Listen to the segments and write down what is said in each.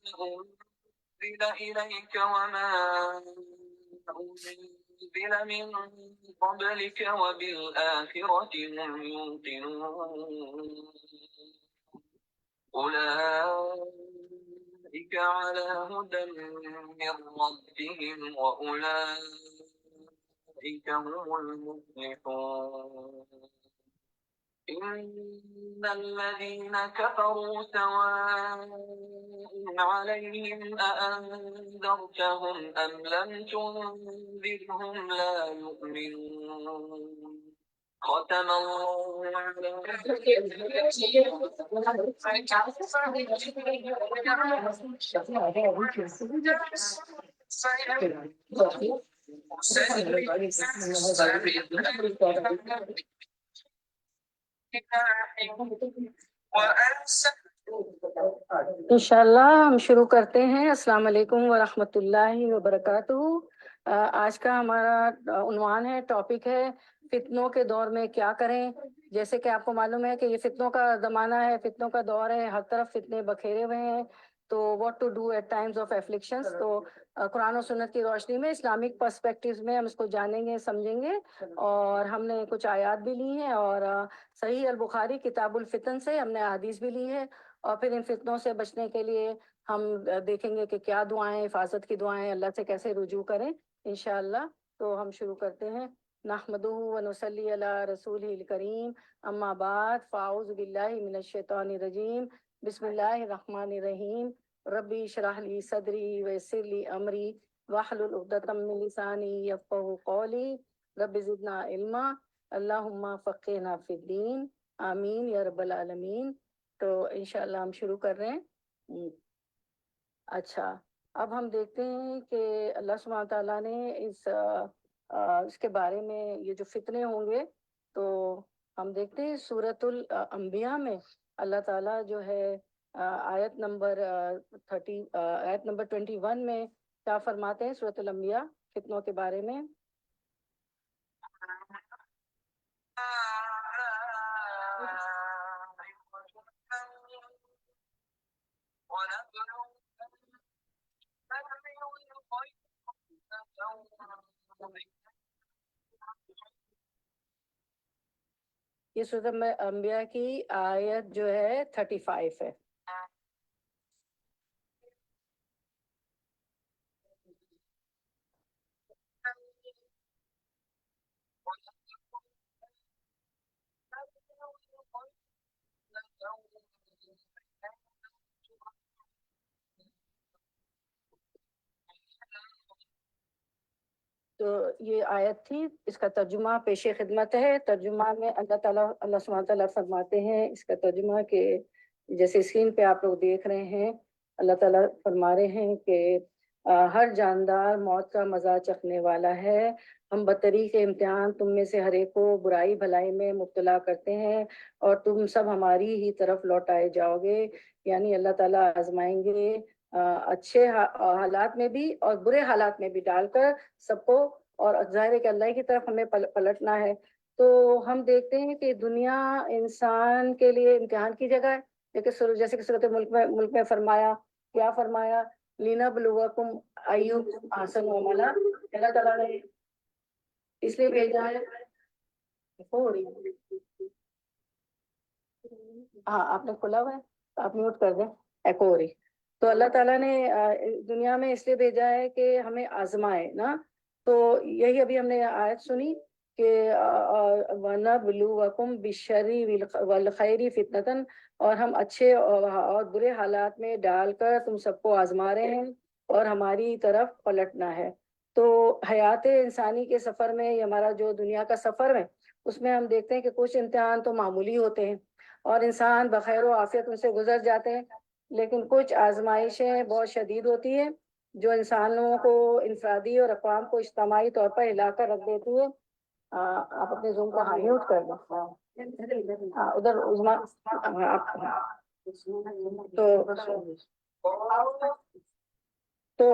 أنزل إليك وما أنزل من قبلك وبالآخرة هم يوقنون أولئك على هدى من ربهم وأولئك هم المفلحون إن الذين كفروا سواء عليهم أأنذرتهم أم لم تنذرهم لا يؤمنون ختم الله على انشاءاللہ ہم شروع کرتے ہیں۔ السلام علیکم ورحمۃ اللہ وبرکاتہ۔ آج کا ہمارا عنوان ہے، ٹاپک ہے فتنوں کے دور میں کیا کریں۔ جیسے کہ آپ کو معلوم ہے کہ یہ فتنوں کا زمانہ ہے، فتنوں کا دور ہے، ہر طرف فتنے بکھیرے ہوئے ہیں، تو what to do at times of afflictions. تو قرآن و سنت کی روشنی میں، اسلامک پرسپیکٹیوز میں ہم اس کو جانیں گے، سمجھیں گے، اور ہم نے کچھ آیات بھی لی ہیں، اور صحیح البخاری کتاب الفتن سے ہم نے احادیث بھی لی ہے، اور پھر ان فتنوں سے بچنے کے لیے ہم دیکھیں گے کہ کیا دعائیں، حفاظت کی دعائیں، اللہ سے کیسے رجوع کریں انشاءاللہ۔ تو ہم شروع کرتے ہیں۔ نحمدہ ونصلی علی رسولہ الکریم، اما بعد، فاعوذ باللہ من الشیطان الرجیم، بسم اللہ الرحمن الرحیم۔ ربی اشرح لی صدری ویسر لی امری واحلل عقدۃ من لسانی یفقہوا قولی، رب زدنا علما، اللہم فقہنا فی الدین، آمین یا رب العالمین۔ تو انشاءاللہ ہم شروع کر رہے ہیں۔ اچھا، اب ہم دیکھتے ہیں کہ اللہ سبحانہ تعالیٰ نے اس کے بارے میں، یہ جو فتنے ہوں گے، تو ہم دیکھتے ہیں سورۃ الانبیاء میں اللہ تعالیٰ جو ہے آیت نمبر 21 میں کیا فرماتے ہیں؟ سورۃ الانبیاء فتنوں کے بارے میں یہ سورۃ انبیاء کی آیت جو ہے 35 ہے۔ تو یہ آیت تھی، اس کا ترجمہ پیش خدمت ہے۔ ترجمہ میں اللہ سبحانہ تعالیٰ فرماتے ہیں اس کا ترجمہ کہ جیسے اسکرین پہ آپ لوگ دیکھ رہے ہیں، اللہ تعالیٰ فرما رہے ہیں کہ ہر جاندار موت کا مزہ چکھنے والا ہے، ہم بطریق امتحان تم میں سے ہر ایک کو برائی بھلائی میں مبتلا کرتے ہیں، اور تم سب ہماری ہی طرف لوٹائے جاؤ گے۔ یعنی اللہ تعالیٰ آزمائیں گے اچھے حالات میں بھی اور برے حالات میں بھی ڈال کر سب کو، اور ظاہر ہے کہ اللہ کی طرف ہمیں پلٹنا ہے۔ تو ہم دیکھتے ہیں کہ دنیا انسان کے لیے امتحان کی جگہ ہے، جیسے کہ صورت ملک میں فرمایا، کیا فرمایا؟ لِنَبْلُوَكُمْ أَيُّكُمْ أَحْسَنُ عَمَلًا۔ اللہ تعالیٰ نے اس لیے بھیجا ہے۔ ہو رہی ہے، ہاں آپ نے کھلا ہوا ہے، آپ میوٹ کر دیں، ایکو ہو رہی۔ تو اللہ تعالیٰ نے دنیا میں اس لیے بھیجا ہے کہ ہمیں آزمائے نا۔ تو یہی ابھی ہم نے آیت سنی کہ وَنَبْلُوَكُمْ بِالشَّرِّ وَالْخَيْرِ فِتْنَةً، اور ہم اچھے اور برے حالات میں ڈال کر تم سب کو آزما رہے ہیں اور ہماری طرف پلٹنا ہے۔ تو حیات انسانی کے سفر میں، یہ ہمارا جو دنیا کا سفر ہے، اس میں ہم دیکھتے ہیں کہ کچھ امتحان تو معمولی ہوتے ہیں اور انسان بخیر و عافیت ان سے گزر جاتے ہیں، لیکن کچھ آزمائشیں بہت شدید ہوتی ہیں جو انسانوں کو انفرادی اور اقوام کو اجتماعی طور پر ہلا کر رکھ دیتی ہے۔ آپ اپنے زوم کو میوٹ کر دیں، ادھر عظما تو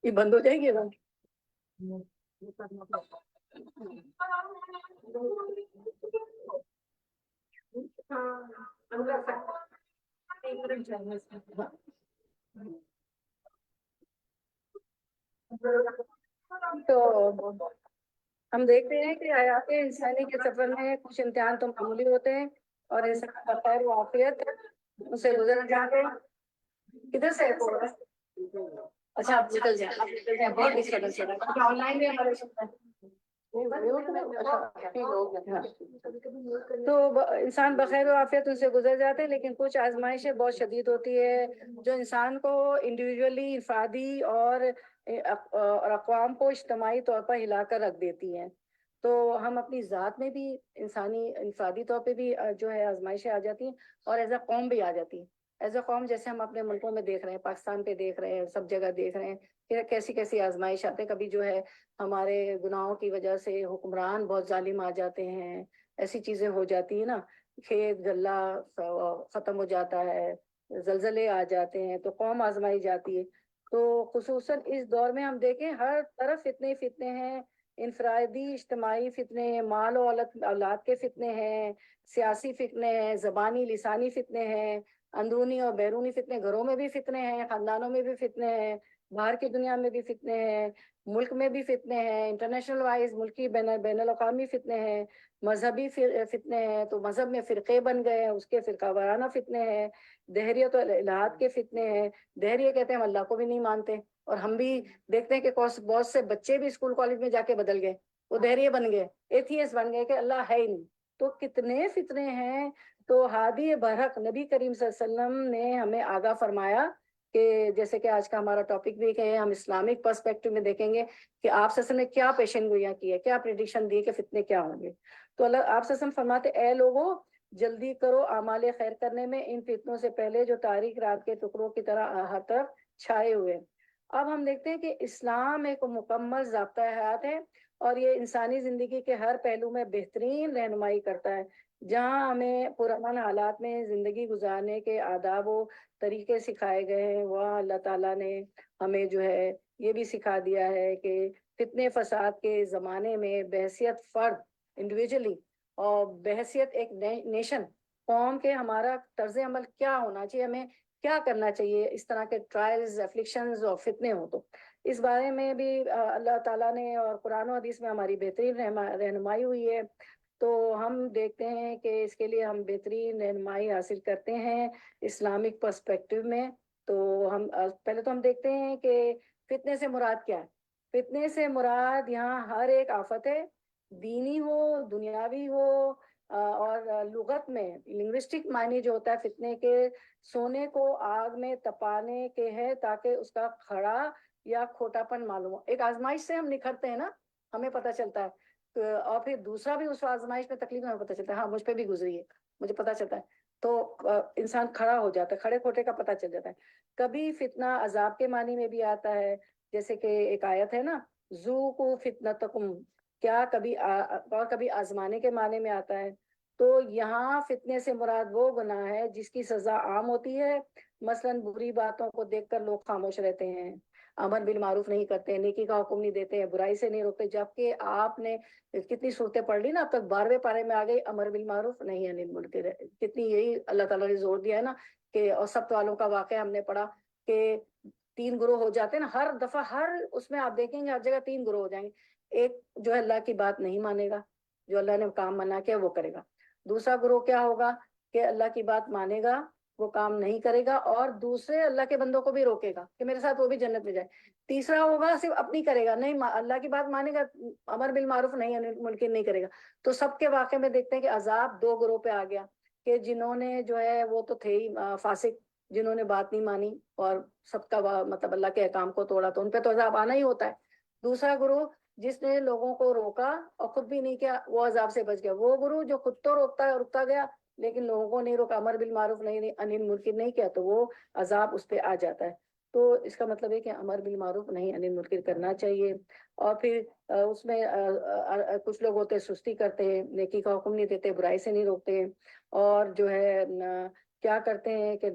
یہ بند ہو جائے گی نا۔ ہم دیکھتے ہیں کہ حیات انسانی کے سفر میں کچھ امتحان تو معمولی ہوتے ہیں اور انسان بخیر و عافیت اسے گزر جاتے ہیں. کدھر سے اچھا آپ نکل جائیں بہت ڈسٹربنس ہو رہا ہے آن لائن بھی ہمارے تو انسان بخیر و عافیت ان سے گزر جاتے ہیں، لیکن کچھ آزمائشیں بہت شدید ہوتی ہے جو انسان کو انڈیویجولی، انفرادی اور اقوام کو اجتماعی طور پر ہلا کر رکھ دیتی ہیں. تو ہم اپنی ذات میں بھی انفرادی طور پہ بھی جو ہے آزمائشیں آ جاتی ہیں اور ایز اے قوم بھی آ جاتی ہیں. ایز اے قوم جیسے ہم اپنے ملکوں میں دیکھ رہے ہیں، پاکستان پہ دیکھ رہے ہیں، سب جگہ دیکھ رہے ہیں کہ کیسی کیسی آزمائش آتے ہیں. کبھی جو ہے ہمارے گناہوں کی وجہ سے حکمران بہت ظالم آ جاتے ہیں، ایسی چیزیں ہو جاتی ہیں نا، کھیت غلہ ختم ہو جاتا ہے، زلزلے آ جاتے ہیں، تو قوم آزمائی جاتی ہے. تو خصوصاً اس دور میں ہم دیکھیں ہر طرف فتنے فتنے ہیں، انفرادی اجتماعی فتنے ہیں، مال و اولاد کے فتنے ہیں، سیاسی فتنے ہیں، زبانی لسانی فتنے ہیں، اندرونی اور بیرونی فتنے، گھروں میں بھی فتنے ہیں، خاندانوں میں بھی فتنے ہیں، باہر کی دنیا میں بھی فتنے ہیں، ملک میں بھی فتنے ہیں، انٹرنیشنل وائز ملکی بین الاقوامی فتنے ہیں، مذہبی فتنے ہیں، تو مذہب میں فرقے بن گئے ہیں، اس کے فرقہ وارانہ فتنے ہیں، دہریت و الہاد کے فتنے ہیں. دہریے کہتے ہیں ہم اللہ کو بھی نہیں مانتے، اور ہم بھی دیکھتے ہیں کہ بہت سے بچے بھی اسکول کالج میں جا کے بدل گئے، وہ دہریے بن گئے، ایتھیسٹ بن گئے کہ اللہ ہے ہی نہیں. تو کتنے فتنے ہیں. تو ہادی برحق نبی کریم صلی اللہ علیہ وسلم نے ہمیں آگاہ فرمایا کہ جیسے کہ آج کا ہمارا ٹاپک بھی ہے، ہم اسلامک پرسپیکٹو میں دیکھیں گے کہ آپ صلی اللہ علیہ وسلم نے کیا پیشن گوئیاں کی ہے، کیا پریڈکشن دی کہ فتنے کیا ہوں گے. تو اللہ آپ صلی اللہ علیہ وسلم فرماتے اے لوگوں جلدی کرو اعمال خیر کرنے میں، ان فتنوں سے پہلے جو تاریک رات کے ٹکڑوں کی طرح ہر طرف چھائے ہوئے. اب ہم دیکھتے ہیں کہ اسلام ایک مکمل ضابطہ حیات ہے اور یہ انسانی زندگی کے ہر پہلو میں بہترین رہنمائی کرتا ہے. جہاں ہمیں پرامن حالات میں زندگی گزارنے کے آداب و طریقے سکھائے گئے ہیں، وہاں اللہ تعالیٰ نے ہمیں جو ہے یہ بھی سکھا دیا ہے کہ فتنے فساد کے زمانے میں بحیثیت فرد انڈیویجلی اور بحیثیت ایک نیشن قوم کے ہمارا طرز عمل کیا ہونا چاہیے، ہمیں کیا کرنا چاہیے اس طرح کے ٹرائلز، افلکشنز اور فتنے ہوں. تو اس بارے میں بھی اللہ تعالیٰ نے اور قرآن و حدیث میں ہماری بہترین رہنمائی ہوئی ہے. تو ہم دیکھتے ہیں کہ اس کے لیے ہم بہترین رہنمائی حاصل کرتے ہیں اسلامک پرسپیکٹو میں. تو ہم پہلے تو ہم دیکھتے ہیں کہ فتنے سے مراد کیا ہے. فتنے سے مراد یہاں ہر ایک آفت ہے، دینی ہو، دنیاوی ہو، اور لغت میں لنگوسٹک معنی جو ہوتا ہے فتنے کے، سونے کو آگ میں تپانے کے ہے تاکہ اس کا کھڑا یا کھوٹا پن معلوم ہو. ایک آزمائش سے ہم نکھرتے ہیں نا، ہمیں پتہ چلتا ہے. اور پھر دوسرا بھی اس آزمائش میں تکلیف میں پتہ چلتا ہے، ہاں مجھ پہ بھی گزری ہے، مجھے پتہ چلتا ہے. تو انسان کھڑا ہو جاتا ہے، کھڑے کھوٹے کا پتہ چل جاتا ہے. کبھی فتنہ عذاب کے معنی میں بھی آتا ہے، جیسے کہ ایک آیت ہے نا، ذوقوا فتنتکم، کیا کبھی اور کبھی آزمانے کے معنی میں آتا ہے. تو یہاں فتنے سے مراد وہ گناہ ہے جس کی سزا عام ہوتی ہے، مثلا بری باتوں کو دیکھ کر لوگ خاموش رہتے ہیں، امر بالمعروف نہیں کرتے، نیکی کا حکم نہیں دیتے ہیں، برائی سے نہیں روکتے. جبکہ آپ نے کتنی صورتیں پڑھ لی نا، اب تک 12ویں پارے میں آ گئی امر بالمعروف نہیں انل منکر. کتنی یہی اللہ تعالیٰ نے زور دیا ہے نا کہ اور سبت والوں کا واقعہ ہم نے پڑھا کہ 3 گروہ ہو جاتے ہیں نا، ہر دفعہ ہر اس میں آپ دیکھیں گے ہر جگہ 3 گروہ ہو جائیں گے. ایک جو ہے اللہ کی بات نہیں مانے گا، جو اللہ نے کام منع کیا وہ کرے گا. دوسرا گروہ کیا ہوگا کہ اللہ کی بات مانے گا، وہ کام نہیں کرے گا اور دوسرے اللہ کے بندوں کو بھی روکے گا کہ میرے ساتھ وہ بھی جنت میں جائے. تیسرا ہوگا صرف اپنی کرے گا، نہیں اللہ کی بات مانے گا، امر بالمعروف نہیں منکر نہیں کرے گا. تو سب کے واقعے میں دیکھتے ہیں کہ عذاب 2 گروہ پہ آ گیا کہ جنہوں نے جو ہے وہ تو تھے ہی فاسق، جنہوں نے بات نہیں مانی اور سب کا مطلب اللہ کے احکام کو توڑا، تو ان پہ تو عذاب آنا ہی ہوتا ہے. دوسرا گروہ جس نے لوگوں کو روکا اور خود بھی نہیں کیا، وہ عذاب سے بچ گیا. وہ گروہ جو خود تو روکتا گیا لیکن لوگوں کو نہیں روکا، امر بالمعروف نہیں انل منکر نہیں کیا، تو وہ عذاب اس پہ آ جاتا ہے. تو اس کا مطلب ہے کہ امر بالمعروف نہیں انل منکر کرنا چاہیے. اور پھر اس میں کچھ لوگ ہوتے سستی کرتے ہیں، نیکی کا حکم نہیں دیتے، برائی سے نہیں روکتے، اور جو ہے کیا کرتے ہیں کہ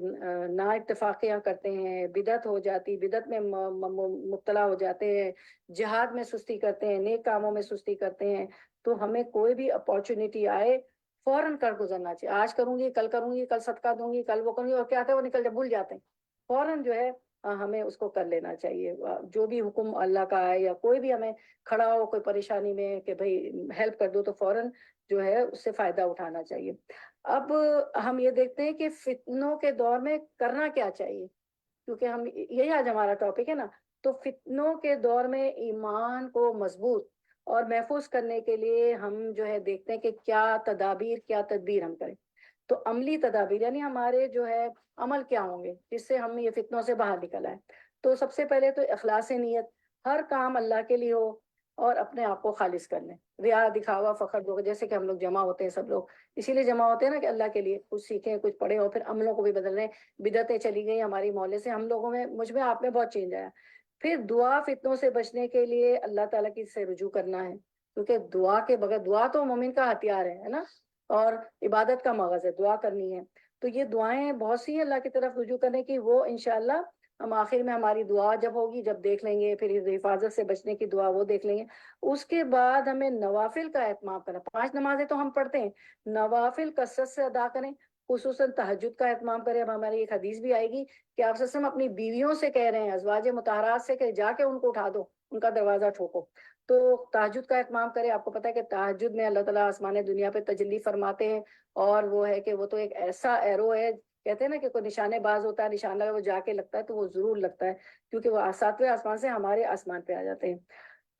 نا اتفاقیاں کرتے ہیں، بدعت ہو جاتی، بدعت میں مبتلا ہو جاتے ہیں، جہاد میں سستی کرتے ہیں، نیک کاموں میں سستی کرتے ہیں. تو ہمیں کوئی بھی اپارچونیٹی آئے فوراً کر گزرنا چاہیے. آج کروں گی، کل کروں گی، کل صدقہ دوں گی، کل وہ کروں گی، اور کیا آتا ہے وہ نکل جائے، بھول جاتے ہیں. فوراً جو ہے ہمیں اس کو کر لینا چاہیے. جو بھی حکم اللہ کا ہے یا کوئی بھی ہمیں کھڑا ہو کوئی پریشانی میں کہ بھائی ہیلپ کر دو تو فوراً جو ہے اس سے فائدہ اٹھانا چاہیے. اب ہم یہ دیکھتے ہیں کہ فتنوں کے دور میں کرنا کیا چاہیے، کیونکہ ہم یہی آج ہمارا ٹاپک ہے نا. تو فتنوں کے دور میں ایمان کو مضبوط اور محفوظ کرنے کے لیے ہم جو ہے دیکھتے ہیں کہ کیا تدابیر کیا تدبیر ہم کریں. تو عملی تدابیر یعنی ہمارے جو ہے عمل کیا ہوں گے جس سے ہم یہ فتنوں سے باہر نکل آئے. تو سب سے پہلے تو اخلاص نیت، ہر کام اللہ کے لیے ہو اور اپنے آپ کو خالص کر لیں. ریا دکھاوا فخر دو، جیسے کہ ہم لوگ جمع ہوتے ہیں سب لوگ اسی لیے جمع ہوتے ہیں نا کہ اللہ کے لیے کچھ سیکھیں کچھ پڑھیں اور پھر عملوں کو بھی بدل رہے ہیں. بدعتیں چلی گئی ہماری مولے سے، ہم لوگوں میں مجھ میں آپ میں بہت چینج آیا. پھر دعا فتنوں سے بچنے کے لیے اللہ تعالیٰ کی سے رجوع کرنا ہے، کیونکہ دعا کے بغیر، دعا تو مومن کا ہتھیار ہے نا، اور عبادت کا مغز ہے، دعا کرنی ہے. تو یہ دعائیں بہت سی ہیں اللہ کی طرف رجوع کرنے کی، وہ انشاءاللہ ہم آخر میں ہماری دعا جب ہوگی جب دیکھ لیں گے. پھر حفاظت سے بچنے کی دعا وہ دیکھ لیں گے. اس کے بعد ہمیں نوافل کا اہتمام کرنا. 5 نمازیں تو ہم پڑھتے ہیں، نوافل کثرت سے ادا کریں، خصوصاً تہجد کا اہتمام کریں. اب ہماری ایک حدیث بھی آئے گی کہ آپ وسلم اپنی بیویوں سے کہہ رہے ہیں، ازواج مطہرات سے کہ جا کے ان کو اٹھا دو، ان کا دروازہ ٹھوکو. تو تہجد کا اہتمام کریں. آپ کو پتا ہے کہ تہجد میں اللہ تعالیٰ آسمان دنیا پہ تجلی فرماتے ہیں، اور وہ ہے کہ وہ تو ایک ایسا ایرو ہے، کہتے ہیں نا کہ کوئی نشانے باز ہوتا ہے، نشان لگا وہ جا کے لگتا ہے تو وہ ضرور لگتا ہے، کیونکہ وہ 7ویں آسمان سے ہمارے آسمان پہ آ جاتے ہیں.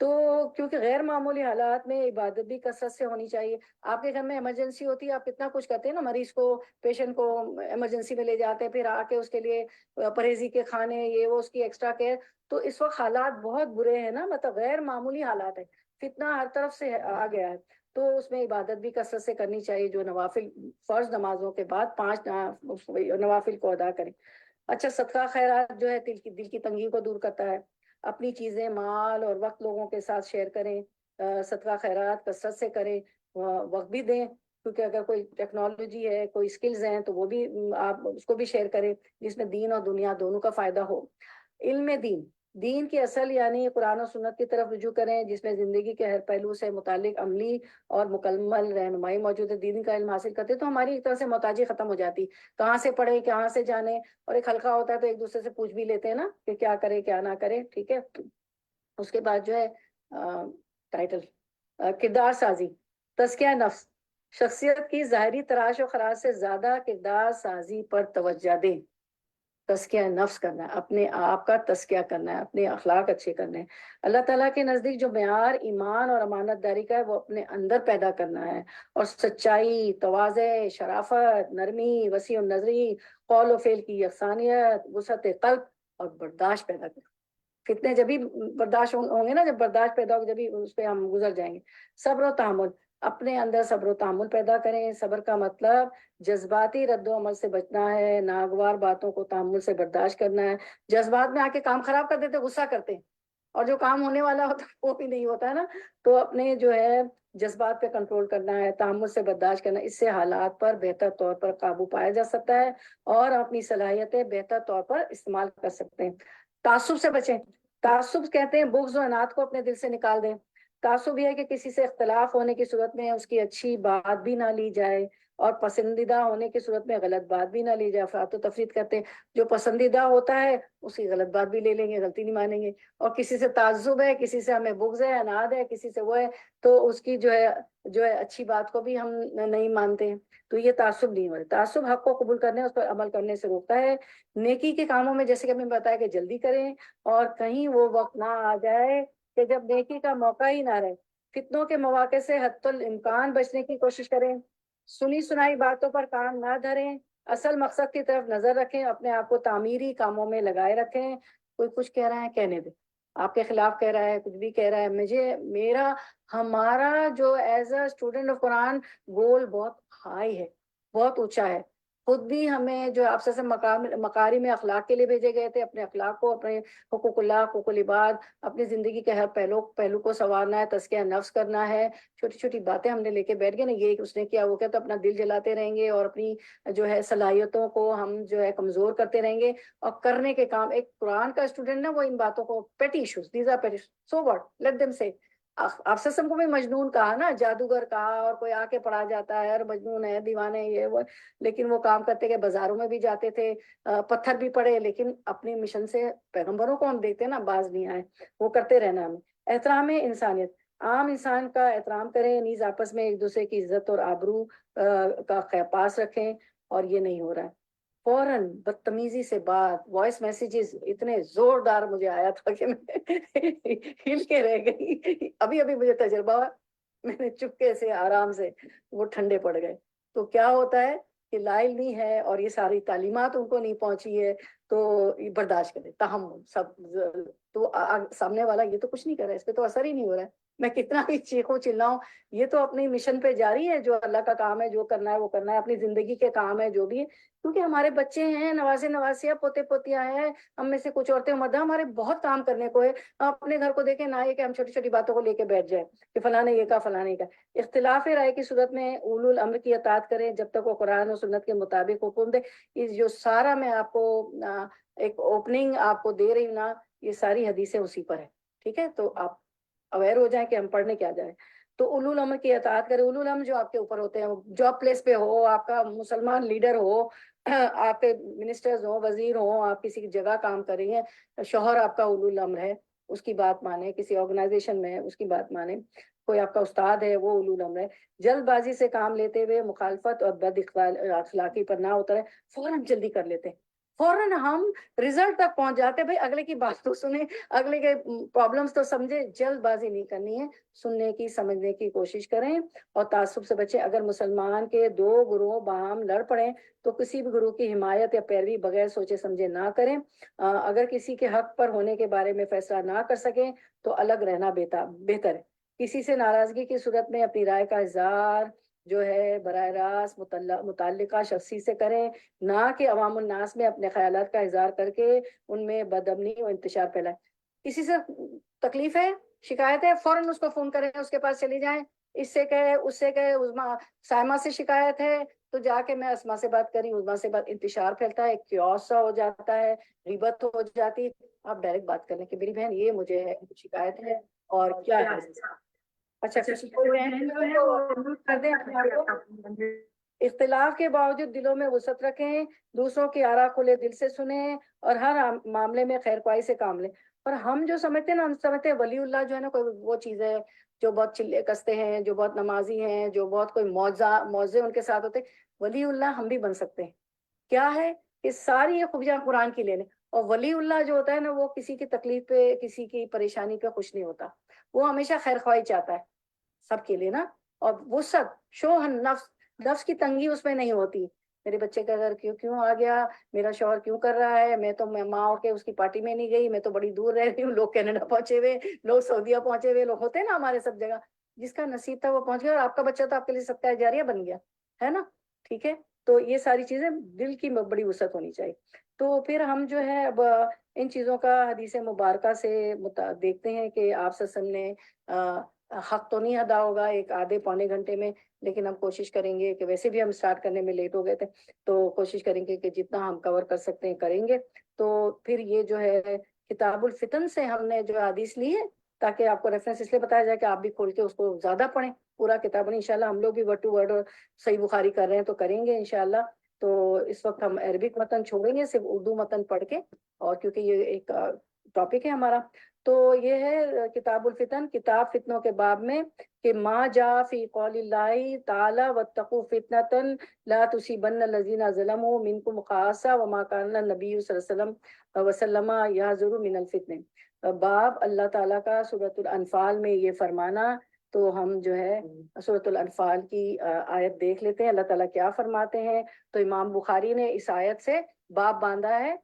تو کیونکہ غیر معمولی حالات میں عبادت بھی کثرت سے ہونی چاہیے. آپ کے گھر میں ایمرجنسی ہوتی ہے، آپ کتنا کچھ کرتے ہیں نا، مریض کو پیشنٹ کو ایمرجنسی میں لے جاتے ہیں، پھر آ کے اس کے لیے پرہیزی کے کھانے یہ وہ اس کی ایکسٹرا کیئر. تو اس وقت حالات بہت برے ہیں نا، مطلب غیر معمولی حالات ہیں، فتنہ ہر طرف سے آ گیا ہے. تو اس میں عبادت بھی کثرت سے کرنی چاہیے، جو نوافل فرض نمازوں کے بعد 5 نوافل کو ادا کریں. اچھا، صدقہ خیرات جو ہے دل کی تنگی کو دور کرتا ہے. اپنی چیزیں، مال اور وقت لوگوں کے ساتھ شیئر کریں. صدقہ خیرات کثرت سے کریں، وقت بھی دیں، کیونکہ اگر کوئی ٹیکنالوجی ہے کوئی اسکلز ہیں تو وہ بھی آپ اس کو بھی شیئر کریں جس میں دین اور دنیا دونوں کا فائدہ ہو. علم دین کی اصل یعنی قرآن و سنت کی طرف رجوع کریں، جس میں زندگی کے ہر پہلو سے متعلق عملی اور مکمل رہنمائی موجود ہے. دین کا علم حاصل کرتے تو ہماری ایک طرح سے محتاجی ختم ہو جاتی، کہاں سے پڑھیں کہاں سے جانے. اور ایک حلقہ ہوتا ہے تو ایک دوسرے سے پوچھ بھی لیتے ہیں نا کہ کیا کرے کیا نہ کرے. ٹھیک ہے. اس کے بعد جو ہے ٹائٹل کردار سازی، تزکیہ نفس. شخصیت کی ظاہری تراش و خراش سے زیادہ کردار سازی پر توجہ دیں. تزکیہ نفس کرنا ہے، اپنے آپ کا تزکیہ کرنا ہے، اپنے اخلاق اچھے کرنے ہیں. اللہ تعالیٰ کے نزدیک جو معیار ایمان اور امانت داری کا ہے وہ اپنے اندر پیدا کرنا ہے، اور سچائی، تواضع، شرافت، نرمی، وسیع النظری، قول و فعل کی یکسانیت، وسعت قلب اور برداشت پیدا کرنا. کتنے جبھی برداشت ہوں گے نا، جب برداشت پیدا ہوگا جبھی اس پہ ہم گزر جائیں گے. صبر و تحمل، اپنے اندر صبر و تحمل پیدا کریں. صبر کا مطلب جذباتی رد و عمل سے بچنا ہے، ناگوار باتوں کو تحمل سے برداشت کرنا ہے. جذبات میں آ کے کام خراب کر دیتے، غصہ کرتے ہیں، اور جو کام ہونے والا ہوتا ہے وہ بھی نہیں ہوتا ہے نا. تو اپنے جو ہے جذبات پہ کنٹرول کرنا ہے، تحمل سے برداشت کرنا. اس سے حالات پر بہتر طور پر قابو پایا جا سکتا ہے اور اپنی صلاحیتیں بہتر طور پر استعمال کر سکتے ہیں. تعصب سے بچیں. تعصب کہتے ہیں بغض و عناد کو اپنے دل سے نکال دیں. تعصب یہ ہے کہ کسی سے اختلاف ہونے کی صورت میں اس کی اچھی بات بھی نہ لی جائے، اور پسندیدہ ہونے کی صورت میں غلط بات بھی نہ لی جائے. افراط و تفریط کرتے ہیں، جو پسندیدہ ہوتا ہے اس کی غلط بات بھی لے لیں گے، غلطی نہیں مانیں گے. اور کسی سے تعصب ہے، کسی سے ہمیں بغض ہے، عناد ہے، کسی سے وہ ہے، تو اس کی جو ہے اچھی بات کو بھی ہم نہیں مانتے ہیں. تو یہ تعصب نہیں ہو رہا. تعصب حق کو قبول کرنے اس پر عمل کرنے سے روکتا ہے. نیکی کے کاموں میں جیسے کہ ہمیں بتایا کہ جلدی کریں، اور کہیں وہ وقت نہ آ جائے کہ جب نیکی کا موقع ہی نہ رہے. فتنوں کے مواقع سے حتی الامکان بچنے کی کوشش کریں. سنی سنائی باتوں پر کان نہ دھریں، اصل مقصد کی طرف نظر رکھیں. اپنے آپ کو تعمیری کاموں میں لگائے رکھیں. کوئی کچھ کہہ رہا ہے کہنے دیں، آپ کے خلاف کہہ رہا ہے، کچھ بھی کہہ رہا ہے. ہمارا جو ایز اے اسٹوڈنٹ آف قرآن گول بہت ہائی ہے، بہت اونچا ہے. خود بھی ہمیں جو آپ سے مکاری میں اخلاق کے لیے بھیجے گئے تھے، اپنے اخلاق کو، اپنے حقوق اللہ، حقوق العباد، اپنی زندگی کے ہر پہلو کو سنوارنا ہے، تزکیہ نفس کرنا ہے. چھوٹی چھوٹی باتیں ہم نے لے کے بیٹھ گئے نا، یہ اس نے کیا وہ کیا، تو اپنا دل جلاتے رہیں گے اور اپنی جو ہے صلاحیتوں کو ہم جو ہے کمزور کرتے رہیں گے. اور کرنے کے کام، ایک قرآن کا اسٹوڈنٹ نا وہ ان باتوں کو پیٹی ایشوز، دیز آر پیٹی، سو واٹ، لیٹ دیم سے. آپ سسم کو بھی مجنون کہا نا، جادوگر کہا، اور کوئی آ کے پڑھا جاتا ہے اور مجنون ہے، دیوانے یہ وہ، لیکن وہ کام کرتے کہ بازاروں میں بھی جاتے تھے، پتھر بھی پڑے، لیکن اپنی مشن سے پیغمبروں کو ہم دیکھتے نا باز نہیں آئے، وہ کرتے رہنا ہمیں۔ احترام انسانیت، عام انسان کا احترام کریں، نیز آپس میں ایک دوسرے کی عزت اور آبرو کا پاس رکھیں، اور یہ نہیں ہو رہا ہے۔ فوراً بدتمیزی سے بات، وائس میسیجز اتنے زوردار مجھے آیا تھا کہ میں ہل کے رہ گئی، ابھی ابھی مجھے تجربہ ہوا، میں نے چپکے سے آرام سے وہ ٹھنڈے پڑ گئے۔ تو کیا ہوتا ہے کہ لائل نہیں ہے اور یہ ساری تعلیمات ان کو نہیں پہنچی ہے، تو یہ برداشت کرے تحمل سب، تو سامنے والا یہ تو کچھ نہیں کر رہا ہے، اس پہ تو اثر ہی نہیں ہو رہا ہے، میں کتنا بھی چیخوں چلاؤں، یہ تو اپنی مشن پہ جاری ہے، جو اللہ کا کام ہے، جو کرنا ہے وہ کرنا ہے، اپنی زندگی کے کام ہے جو بھی ہے، کیونکہ ہمارے بچے ہیں، نوازے نواسیاں، پوتے پوتیاں ہیں، ہم میں سے کچھ عورتیں مرد ہیں، ہمارے بہت کام کرنے کو ہے۔ ہم اپنے گھر کو دیکھیں نہ، یہ کہ ہم چھوٹی چھوٹی باتوں کو لے کے بیٹھ جائیں کہ فلاں نے یہ کہا، فلاں نے یہ کہا۔ اختلاف رائے کی صورت میں اولو الامر کی اطاعت کریں جب تک وہ قرآن و سنت کے مطابق حکم دے۔ اس جو سارا میں آپ کو ایک اوپننگ آپ کو دے رہی ہوں نا، یہ ساری حدیثیں اسی پر ہے، ٹھیک ہے؟ تو آپ اویئر ہو جائیں کہ ہم پڑھنے کیا جائیں۔ تو اولو الامر کی اطاعت کریں، اولو الامر جو آپ کے اوپر ہوتے ہیں، جاب پلیس پہ ہو، آپ کا مسلمان لیڈر ہو، آپ کے منسٹرز ہوں، وزیر ہوں، آپ کسی کی جگہ کام کر رہی ہیں، شوہر آپ کا اولو الامر ہے، اس کی بات مانیں، کسی آرگنائزیشن میں اس کی بات مانیں، کوئی آپ کا استاد ہے وہ اولو الامر ہے۔ جلد بازی سے کام لیتے ہوئے مخالفت اور بد اخلاقی پر نہ اترے، فوراً جلدی کر لیتے ہیں، فوراً ہم رزلٹ تک پہنچ جاتے، بھائی اگلے کی بات تو سنیں، اگلے کے پرابلمس تو سمجھے، جلد بازی نہیں کرنی ہے، سننے کی سمجھنے کی کوشش کریں اور تعصب سے بچیں۔ اگر مسلمان کے دو گروہ باہم لڑ پڑیں تو کسی بھی گروہ کی حمایت یا پیروی بغیر سوچے سمجھے نہ کریں۔ اگر کسی کے حق پر ہونے کے بارے میں فیصلہ نہ کر سکیں تو الگ رہنا بہتر ہے۔ کسی سے ناراضگی کی صورت میں اپنی رائے کا اظہار جو ہے براہ راست متعلقہ شخصی سے کریں، نہ کہ عوام الناس میں اپنے خیالات کا اظہار کر کے ان میں بدامنی اور انتشار پھیلائیں۔ کسی سے تکلیف ہے، شکایت ہے، فوراً اس کو فون کریں، اس کے پاس چلی جائیں، اس سے کہے، اس سے کہے، سائمہ سے شکایت ہے تو جا کے میں اسما سے بات کری، اسما سے بات، انتشار پھیلتا ہے، کیوس سا ہو جاتا ہے، غیبت ہو جاتی۔ آپ ڈائریکٹ بات کر لیں کہ میری بہن یہ مجھے شکایت ہے اور کیا ہے۔ اچھا کسی کو کر دیں اپنے آپ کو۔ اختلاف کے باوجود دلوں میں وسعت رکھیں، دوسروں کی آرا کھلے دل سے سنیں اور ہر معاملے میں خیر خواہی سے کام لیں۔ اور ہم جو سمجھتے ہیں نا، ہم سمجھتے ہیں ولی اللہ جو ہے نا کوئی وہ چیز ہے جو بہت چلے کستے ہیں، جو بہت نمازی ہیں، جو بہت کوئی موضوع ان کے ساتھ ہوتے ہیں۔ ولی اللہ ہم بھی بن سکتے ہیں۔ کیا ہے کہ ساری یہ خوبیاں قرآن کی لے لیں، اور ولی اللہ جو ہوتا ہے نا وہ کسی کی تکلیف پہ، کسی کی پریشانی پہ خوش نہیں ہوتا، وہ ہمیشہ خیر خواہی چاہتا ہے سب کے لیے نا۔ اور وہ سب شوہن نفس کی تنگی اس میں نہیں ہوتی، میرے بچے کا گھر کیوں آ گیا، میرا شوہر کیوں کر رہا ہے، میں تو ماں ہو کے اس کی پارٹی میں نہیں گئی، میں تو بڑی دور رہ رہی ہوں، لوگ کینیڈا پہنچے ہوئے، لوگ سعودیہ پہنچے ہوئے، لوگ ہوتے ہیں نا ہمارے سب جگہ، جس کا نصیب تھا وہ پہنچ گیا، اور آپ کا بچہ تو آپ کے لیے صدقہ جاریہ بن گیا ہے نا، ٹھیک ہے؟ تو یہ ساری چیزیں دل کی بڑی وسعت ہونی چاہیے۔ تو پھر ہم جو ہے اب ان چیزوں کا حدیث مبارکہ سے دیکھتے ہیں کہ آپ وسلم نے حق تو نہیں ادا ہوگا ایک آدھے پونے گھنٹے میں، لیکن ہم کوشش کریں گے کہ ویسے بھی ہم سٹارٹ کرنے میں لیٹ ہو گئے تھے، تو کوشش کریں گے کہ جتنا ہم کور کر سکتے ہیں کریں گے۔ تو پھر یہ جو ہے کتاب الفتن سے ہم نے جو حدیث لی ہے، تاکہ آپ کو ریفرنس اس لیے بتایا جائے کہ آپ بھی کھول کے اس کو زیادہ پڑھیں، پورا کتاب نہیں، انشاءاللہ ہم لوگ بھی ورڈ ٹو ورڈ صحیح بخاری کر رہے ہیں تو کریں گے انشاءاللہ۔ تو اس وقت ہم عربک متن چھوڑیں گے، صرف اردو متن پڑھ کے، اور کیونکہ یہ ایک ٹاپک ہے ہمارا۔ تو یہ ہے کتاب الفتن، کتاب فتنوں کے باب میں، کہ ما جا فی قول اللہ تعالی واتقوا فتنة لا تصیبن الذین ظلموا منکم خاصہ وما کان النبی صلی اللہ علیہ وسلم یحذر من الفتن۔ باب اللہ تعالیٰ کا سورۃ الانفال میں یہ فرمانا، تو ہم جو ہے سورۃ الانفال کی آیت دیکھ لیتے ہیں، اللہ تعالیٰ کیا فرماتے ہیں۔ تو امام بخاری نے اس آیت سے باب باندھا ہے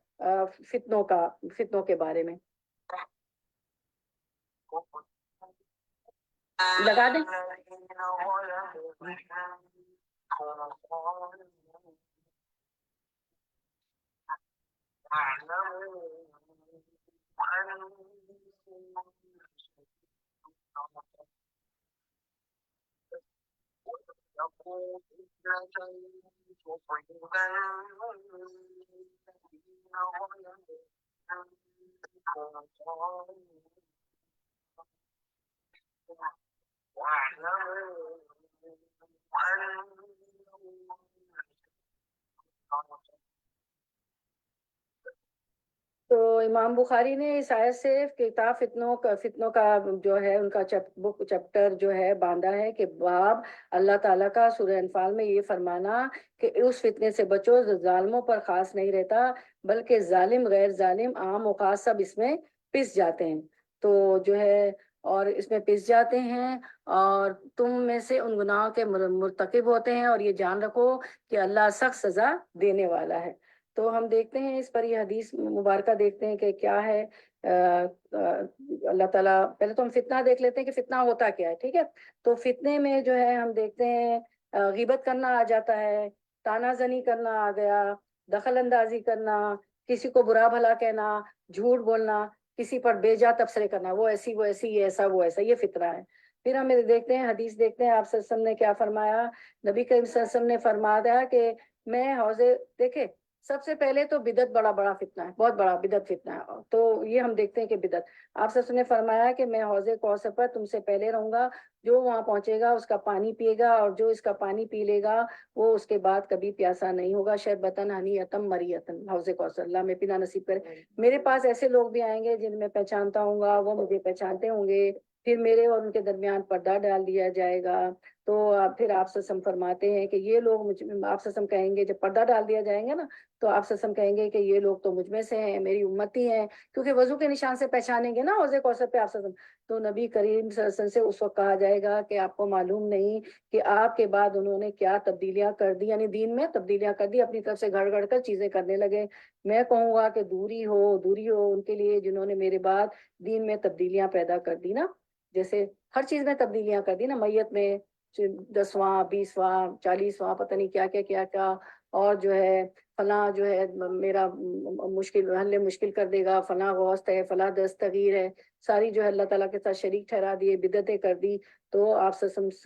فتنوں کے بارے میں۔ لگا دیں۔ تو امام بخاری نے اس آیت سے کتاب فتنوں کا جو ہے ان کا بک چیپٹر جو ہے باندھا ہے کہ باب اللہ تعالیٰ کا سورہ انفال میں یہ فرمانا کہ اس فتنے سے بچو جو ظالموں پر خاص نہیں رہتا، بلکہ ظالم غیر ظالم عام و خاص سب اس میں پس جاتے ہیں، تو جو ہے اور اس میں پس جاتے ہیں، اور تم میں سے ان گناہوں کے مرتکب ہوتے ہیں، اور یہ جان رکھو کہ اللہ سخت سزا دینے والا ہے۔ تو ہم دیکھتے ہیں اس پر، یہ حدیث مبارکہ دیکھتے ہیں کہ کیا ہے۔ اللہ تعالیٰ، پہلے تو ہم فتنہ دیکھ لیتے ہیں کہ فتنہ ہوتا کیا ہے، ٹھیک ہے؟ تو فتنے میں جو ہے ہم دیکھتے ہیں غیبت کرنا آ جاتا ہے، تانا زنی کرنا آ گیا، دخل اندازی کرنا، کسی کو برا بھلا کہنا، جھوٹ بولنا، کسی پر بے جا تبصرے کرنا، وہ ایسی وہ ایسی، یہ ایسا وہ ایسا، یہ فتنہ ہے۔ پھر ہم دیکھتے ہیں حدیث، دیکھتے ہیں آپ صلی اللہ علیہ وسلم نے کیا فرمایا۔ نبی کریم صلی اللہ علیہ وسلم نے فرمایا کہ میں حوضے، دیکھے سب سے پہلے تو بدعت بڑا فتنہ ہے، بہت بڑا بدعت فتنہ ہے، تو یہ ہم دیکھتے ہیں کہ بدعت، آپ سے نے فرمایا کہ میں حوض کوثر پر تم سے پہلے رہوں گا، جو وہاں پہنچے گا اس کا پانی پیے گا، اور جو اس کا پانی پی لے گا وہ اس کے بعد کبھی پیاسا نہیں ہوگا، شربتن ہنیتم مریتن، حوض کوثر، اللہ میں پینا نصیب کرے۔ میرے پاس ایسے لوگ بھی آئیں گے جن میں پہچانتا ہوں گا، وہ مجھے پہچانتے ہوں گے، پھر میرے اور ان کے درمیان پردہ ڈال دیا جائے گا۔ تو پھر آپ سسم فرماتے ہیں کہ یہ لوگ آپ سسم کہیں گے، جب پردہ ڈال دیا جائیں گے نا، تو آپ سسم کہیں گے کہ یہ لوگ تو مجھ میں سے ہیں، میری امتی ہیں، کیونکہ وضو کے نشان سے پہچانیں گے نا حوض کوثر پہ آپ سسم۔ تو نبی کریم صلی اللہ علیہ وسلم سے اس وقت کہا جائے گا کہ آپ کو معلوم نہیں کہ آپ کے بعد انہوں نے کیا تبدیلیاں کر دی، یعنی دین میں تبدیلیاں کر دی، اپنی طرف سے گھڑ گھڑ کر چیزیں کرنے لگے۔ میں کہوں گا کہ دوری ہو ان کے لیے جنہوں نے میرے بعد دین میں تبدیلیاں پیدا کر دی نا، جیسے ہر چیز میں تبدیلیاں کر دی نا، میت میں 10واں 20واں 40واں پتہ نہیں کیا کیا کیا کیا، اور جو ہے فلاں جو ہے میرا حل مشکل کر دے گا، فلاں غوث ہے، فلاں دستگیر ہے، ساری جو ہے اللہ تعالیٰ کے ساتھ شریک ٹھہرا دیے، بدعتیں کر دی۔ تو آپ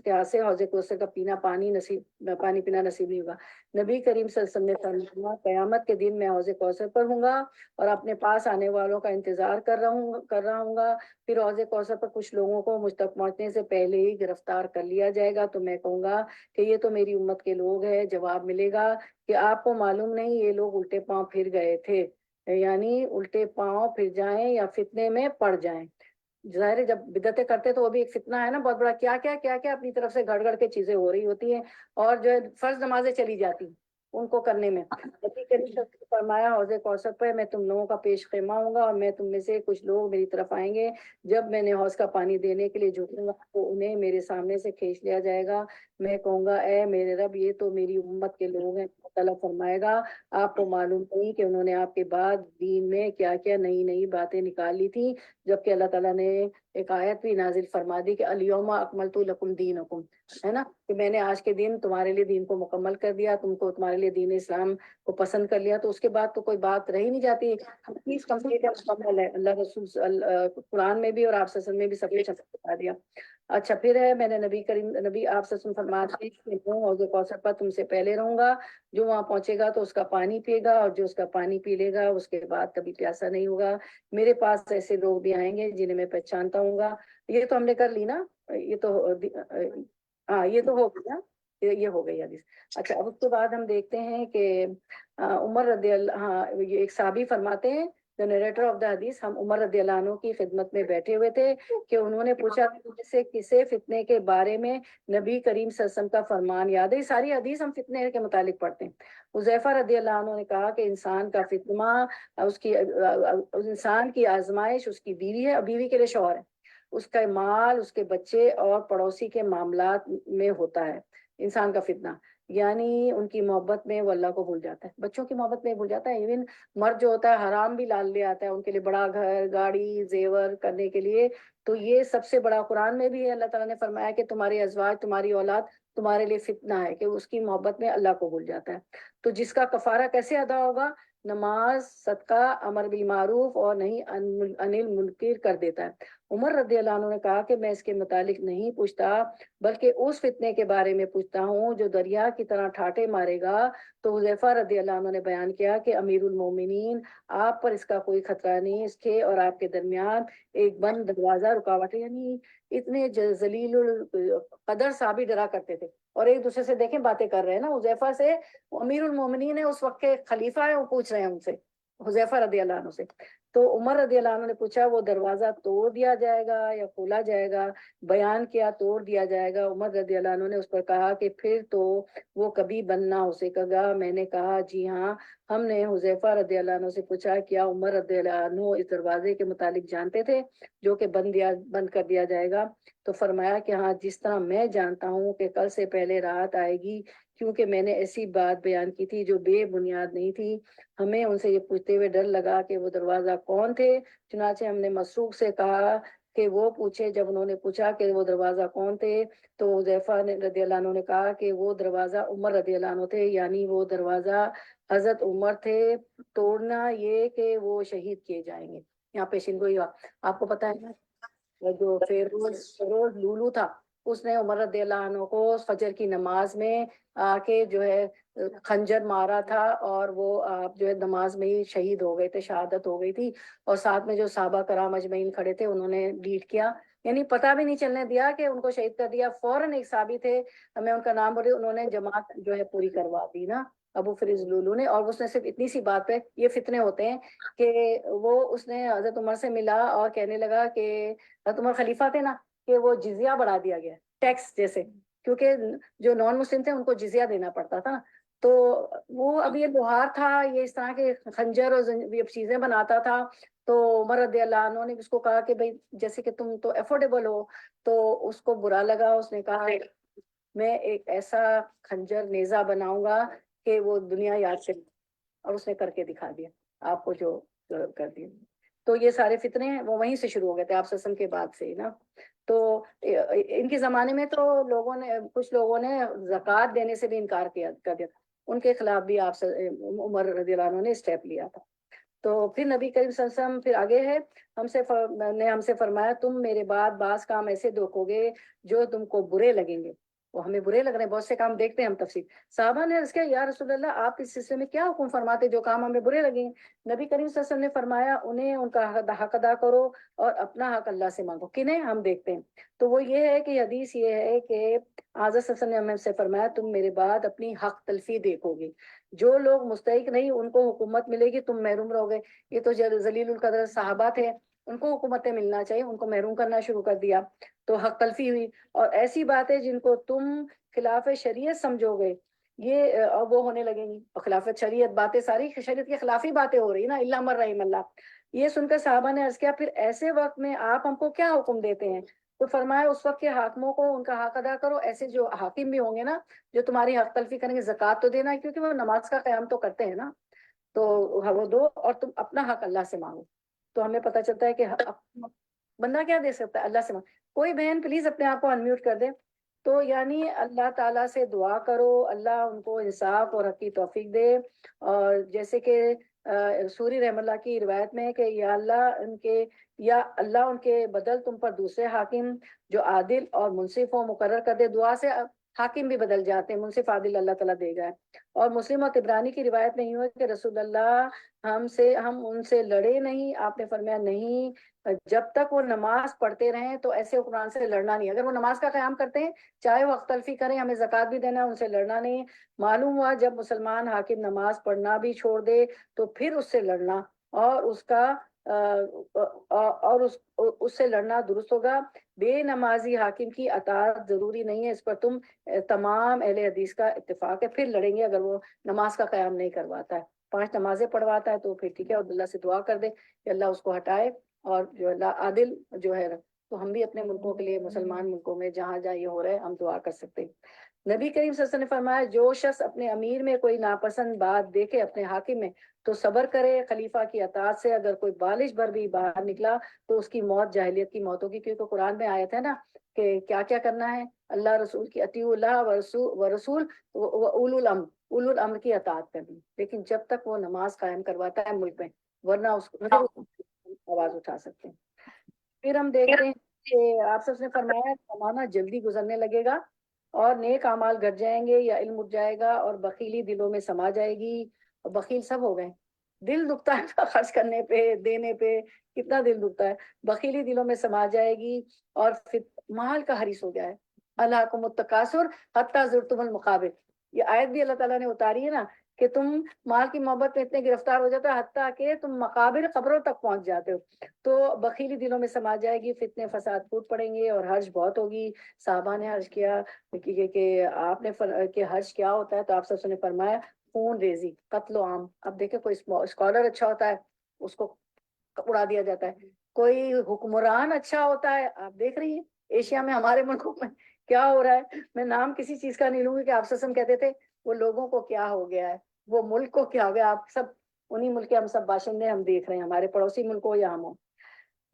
کے ہاتھ سے حوض کوثر کا پانی پینا نصیب نہیں ہوگا۔ نبی کریم صلی اللہ علیہ وسلم نے فرمایا قیامت کے دن میں حوض کوثر پر ہوں گا، اور اپنے پاس آنے والوں کا انتظار کر رہا ہوں گا، پھر حوض کوثر پر کچھ لوگوں کو مجھ تک پہنچنے سے پہلے ہی گرفتار کر لیا جائے گا، تو میں کہوں گا کہ یہ تو میری امت کے لوگ ہیں۔ جواب ملے گا کہ آپ کو معلوم نہیں یہ لوگ الٹے پاؤں پھر گئے تھے، یعنی الٹے پاؤں پھر جائیں یا فتنے میں پڑ جائیں۔ ظاہر ہے جب بدعتیں کرتے تو وہ بھی ایک فتنہ ہے نا، بہت بڑا، کیا کیا کیا کیا اپنی طرف سے گھڑ گھڑ کے چیزیں ہو رہی ہوتی ہیں، اور جو ہے فرض نمازیں چلی جاتی ہیں ان کو کرنے میں۔ نبی کریم صلی اللہ علیہ وسلم نے فرمایا حوض کوثر پہ میں تم لوگوں کا پیش خیمہ ہوں گا، اور میں تم میں سے کچھ لوگ میری طرف آئیں گے، جب میں نے حوض کا پانی دینے کے لیے جھکوں گا تو انہیں میرے سامنے سے کھینچ لیا جائے گا، میں کہوں گا اے میرے رب یہ تو میری امت کے لوگ ہیں۔ اللہ تعالیٰ فرمائے گا آپ کو معلوم نہیں کہ انہوں نے آپ کے بعد دین میں کیا کیا نئی نئی باتیں نکال لی تھی، جبکہ اللہ تعالیٰ نے ایک آیت بھی نازل فرما دی کہ الیوم اکملت لکم دینکم، ہے نا، کہ میں نے آج کے دن تمہارے لیے دین کو مکمل کر دیا، تم کو تمہارے لیے دین اسلام کو پسند کر لیا، تو اس کے بعد تو کوئی بات رہی نہیں جاتی، چیز کمپلیٹ ہے، مکمل ہے۔ اللہ رسول قرآن میں بھی اور آپ وسلم میں بھی سب کچھ بتا دیا۔ اچھا پھر ہے، میں نے نبی آپ سے فرماتے ہیں کہ میں حوض کوثر پر تم سے پہلے رہوں گا، جو وہاں پہنچے گا تو اس کا پانی پیے گا، اور جو اس کا پانی پی لے گا اس کے بعد کبھی پیاسا نہیں ہوگا۔ میرے پاس ایسے لوگ بھی آئیں گے جنہیں میں پہچانتا ہوں گا۔ یہ تو ہم نے کر لی نا، یہ تو ہاں یہ تو ہو گیا، یہ ہو گئی حدیث۔ اچھا اب اس کے بعد ہم دیکھتے ہیں کہ عمر رضی اللہ، ہاں یہ ایک صحابی فرماتے ہیں، جنریٹر آف دا حدیث، ہم عمر رضی اللہ عنہ کی خدمت میں بیٹھے ہوئے تھے کہ انہوں نے پوچھا سے کسے فتنے کے بارے میں نبی کریم صلی اللہ علیہ وسلم کا فرمان یاد ہے؟ ساری حدیث ہم فتنے کے متعلق پڑھتے ہیں۔ حذیفہ رضی اللہ عنہ نے کہا کہ انسان کا فتنہ، انسان کی آزمائش اس کی بیوی ہے، اور بیوی کے لیے شوہر ہے، اس کا مال، اس کے بچے اور پڑوسی کے معاملات میں ہوتا ہے انسان کا فتنہ، یعنی ان کی محبت میں وہ اللہ کو بھول جاتا ہے، بچوں کی محبت میں بھول جاتا ہے، ایون مرد جو ہوتا ہے حرام بھی لال لے آتا ہے ان کے لیے، بڑا گھر گاڑی زیور کرنے کے لیے۔ تو یہ سب سے بڑا، قرآن میں بھی ہے، اللہ تعالیٰ نے فرمایا کہ تمہاری ازواج، تمہاری اولاد تمہارے لیے فتنہ ہے، کہ اس کی محبت میں اللہ کو بھول جاتا ہے۔ تو جس کا کفارہ کیسے ادا ہوگا؟ نماز صدقہ امر بالمعروف اور نہیں انل منکر کر دیتا ہے۔ عمر رضی اللہ عنہ نے کہا کہ میں اس کے متعلق نہیں پوچھتا بلکہ اس فتنے کے بارے میں پوچھتا ہوں جو دریا کی طرح ٹھاٹے مارے گا۔ تو حذیفہ رضی اللہ عنہ نے بیان کیا کہ امیر المومنین آپ پر اس کا کوئی خطرہ نہیں، اس کے اور آپ کے درمیان ایک بند دروازہ رکاوٹ ہے۔ یعنی اتنے ذلیل القدر صحابی ڈرا کرتے تھے اور ایک دوسرے سے دیکھیں باتیں کر رہے ہیں نا حذیفہ سے، امیر المومنین ہے اس وقت کے خلیفہ ہیں، وہ پوچھ رہے ہیں ان سے، حذیفہ رضی اللہ عنہ سے۔ تو عمر رضی اللہ عنہ نے پوچھا وہ دروازہ توڑ دیا جائے گا یا کھولا جائے گا؟ بیان کیا توڑ دیا جائے گا۔ عمر رضی اللہ عنہ نے اس پر کہا کہ پھر تو وہ کبھی بند نہ ہو سکے گا۔ میں نے کہا جی ہاں، ہم نے حذیفہ رضی اللہ عنہ سے پوچھا کیا عمر رضی اللہ عنہ اس دروازے کے متعلق جانتے تھے جو کہ بند کر دیا جائے گا؟ تو فرمایا کہ ہاں، جس طرح میں جانتا ہوں کہ کل سے پہلے رات آئے گی، کیونکہ میں نے ایسی بات بیان کی تھی جو بے بنیاد نہیں تھی۔ ہمیں ان سے یہ پوچھتے ہوئے ڈر لگا کہ وہ دروازہ کون تھے، چنانچہ ہم نے مسروق سے کہا کہ وہ پوچھے۔ جب انہوں نے پوچھا کہ وہ دروازہ کون تھے تو حذیفہ رضی اللہ عنہ نے کہا کہ وہ دروازہ عمر رضی اللہ عنہ تھے، یعنی وہ دروازہ حضرت عمر تھے۔ توڑنا یہ کہ وہ شہید کیے جائیں گے۔ یہاں پیشین گوئی آپ کو پتا ہے نا، جو فیروز لولو تھا، اس نے عمر رضی اللہ عنہ کو فجر کی نماز میں آ کے جو ہے خنجر مارا تھا، اور وہ جو ہے نماز میں ہی شہید ہو گئے تھے، شہادت ہو گئی تھی۔ اور ساتھ میں جو صحابہ کرام اجمعین کھڑے تھے انہوں نے لیڈ کیا، یعنی پتہ بھی نہیں چلنے دیا کہ ان کو شہید کر دیا۔ فوراً ایک صحابی تھے، میں ان کا نام بول رہی ہوں، انہوں نے جماعت جو ہے پوری کروا دی نا، ابو فریز لولو نے۔ اور اس نے صرف اتنی سی بات پہ، یہ فتنے ہوتے ہیں کہ اس نے حضرت عمر سے ملا اور کہنے لگا کہ حضرت عمر خلیفہ تھے نا، کہ وہ جزیہ بڑھا دیا گیا، ٹیکس جیسے، کیونکہ جو نان مسلم تھے ان کو جزیہ دینا پڑتا تھا نا۔ تو وہ اب یہ لوہار تھا، یہ اس طرح کے خنجر اور یہ چیزیں بناتا تھا۔ تو عمر رضی اللہ عنہ نے اس کو کہا کہ بھئی جیسے کہ تم تو افورڈیبل ہو، تو اس کو برا لگا۔ اس نے کہا میں ایک ایسا خنجر نیزہ بناؤں گا کہ وہ دنیا یاد سے، اور اس نے کر کے دکھا دیا آپ کو جو کر دیا۔ تو یہ سارے فتنے ہیں وہ وہیں سے شروع ہو گئے تھے آپ وسلم کے بعد سے نا۔ تو ان کے زمانے میں تو کچھ لوگوں نے زکوٰۃ دینے سے بھی انکار کر دیا تھا، ان کے خلاف بھی آپ عمر رضی اللہ عنہ نے اسٹیپ لیا تھا۔ تو پھر نبی کریم صلی اللہ علیہ وسلم پھر آگے ہے، ہم سے فرمایا تم میرے بعد بعض کام ایسے دیکھو گے جو تم کو برے لگیں گے۔ وہ ہمیں برے لگ رہے ہیں، بہت سے کام دیکھتے ہیں ہم تفصیل۔ صحابہ نے عرض کیا یا رسول اللہ آپ اس سلسلے میں کیا حکم فرماتے جو کام ہمیں برے لگیں؟ نبی کریم صلی اللہ علیہ وسلم نے فرمایا انہیں ان کا حق ادا کرو اور اپنا حق اللہ سے مانگو۔ کنہیں؟ ہم دیکھتے ہیں۔ تو وہ یہ ہے کہ حدیث یہ ہے کہ حضرت صلی اللہ علیہ وسلم نے ہمیں سے فرمایا تم میرے بعد اپنی حق تلفی دیکھو گے، جو لوگ مستحق نہیں ان کو حکومت ملے گی، تم محروم رہو گے۔ یہ تو ذلیل القدر صحابہ تھے، ان کو حکومتیں ملنا چاہیے، ان کو محروم کرنا شروع کر دیا، تو حق تلفی ہوئی۔ اور ایسی باتیں جن کو تم خلاف شریعت سمجھو گے یہ وہ ہونے لگیں گی، اور خلاف شریعت باتیں ساری شریعت کے خلافی باتیں ہو رہی نا، اللہ من رحم اللہ۔ یہ سن کر صحابہ نے عرض کیا پھر ایسے وقت میں آپ ہم کو کیا حکم دیتے ہیں؟ تو فرمایا اس وقت کے حاکموں کو ان کا حق ادا کرو، ایسے جو حاکم بھی ہوں گے نا جو تمہاری حق تلفی کریں گے، زکوٰۃ تو دینا ہے کیونکہ وہ نماز کا قیام تو کرتے ہیں نا، تو وہ دو، اور تم اپنا حق اللہ سے مانگو۔ تو ہمیں پتہ چلتا ہے کہ بندہ کیا دے سکتا ہے؟ اللہ سے مانگو۔ کوئی بہن پلیز اپنے آپ کو انمیوٹ کر دے۔ تو یعنی اللہ تعالیٰ سے دعا کرو، اللہ ان کو انصاف اور حق کی توفیق دے۔ اور جیسے کہ سوری رحم اللہ کی روایت میں ہے کہ یا اللہ ان کے بدل تم پر دوسرے حاکم جو عادل اور منصف ہو مقرر کر دے۔ دعا سے حاکم بھی بدل جاتے ہیں، منصف عادل اللہ تعالیٰ دے گا۔ اور مسلم اور طبرانی کی روایت میں یوں ہے کہ رسول اللہ ہم ان سے لڑے نہیں، آپ نے فرمایا نہیں، جب تک وہ نماز پڑھتے رہیں تو ایسے حکمران سے لڑنا نہیں۔ اگر وہ نماز کا قیام کرتے ہیں چاہے وہ حق تلفی کریں، ہمیں زکوٰۃ بھی دینا ہے، ان سے لڑنا نہیں۔ معلوم ہوا جب مسلمان حاکم نماز پڑھنا بھی چھوڑ دے تو پھر اس سے لڑنا اور اس سے لڑنا درست ہوگا۔ بے نمازی حاکم کی اطاعت ضروری نہیں ہے، اس پر تم تمام اہل حدیث کا اتفاق ہے۔ پھر لڑیں گے اگر وہ نماز کا قیام نہیں کرواتا ہے، 5 نمازیں پڑھواتا ہے تو پھر ٹھیک ہے، اور اللہ سے دعا کر دے کہ اللہ اس کو ہٹائے، اور جو اللہ عادل جو ہے۔ تو ہم بھی اپنے ملکوں کے لیے، مسلمان ملکوں میں جہاں جہاں یہ ہو رہا ہے، ہم دعا کر سکتے ہیں۔ نبی کریم صلی اللہ علیہ وسلم نے فرمایا جو شخص اپنے امیر میں کوئی ناپسند بات دیکھے اپنے حاکم میں تو صبر کرے، خلیفہ کی اطاعت سے اگر کوئی بالش بھر بھی باہر نکلا تو اس کی موت جاہلیت کی موت ہوگی، کیونکہ قرآن میں آیت ہے نا کہ کیا کیا کرنا ہے، اللہ رسول کی اطیعوا اللہ ورسول اولو الامر، اولو الامر کی اطاعت کرنی، لیکن جب تک وہ نماز قائم کرواتا ہے ملک میں، ورنہ اس کو پھر آواز اٹھا سکتے ہیں۔ پھر ہم دیکھتے ہیں کہ آپ سب نے فرمایا زمانہ جلدی گزرنے لگے گا اور نیک اعمال گھٹ جائیں گے یا علم اٹھ جائے گا اور بخیلی دلوں میں سما جائے گی، اور بخیل سب ہو گئے، دل دکھتا ہے خرچ کرنے پہ دینے پہ، کتنا دل دکھتا ہے، بخیلی دلوں میں سما جائے گی اور پھر مال کا حریص ہو گیا ہے، الہاکم التکاثر حتی زرتم المقابر، یہ آیت بھی اللہ تعالیٰ نے اتاری ہے نا کہ تم مال کی محبت میں اتنے گرفتار ہو جاتے ہو حتیٰ کہ تم مقابر قبروں تک پہنچ جاتے ہو، تو بخیلی دلوں میں سما جائے گی، فتنے فساد پھوٹ پڑیں گے اور حرج بہت ہوگی۔ صحابہ نے حرج کیا کہ آپ نے کہ حرج کیا ہوتا ہے، تو آپ سب نے فرمایا خون ریزی، قتل و عام۔ اب دیکھیں کوئی اسکالر اچھا ہوتا ہے اس کو اڑا دیا جاتا ہے، کوئی حکمران اچھا ہوتا ہے، آپ دیکھ رہی ہیں ایشیا میں ہمارے ملکوں میں کیا ہو رہا ہے، میں نام کسی چیز کا نہیں لوں گی کہ آپ سسم کہتے تھے وہ لوگوں کو کیا ہو گیا ہے، وہ ملک کو کیا ہو گیا، آپ سب انہی ملک کے ہم سب باشندے ہم دیکھ رہے ہیں، ہمارے پڑوسی ملک ہو یا ہم ہو،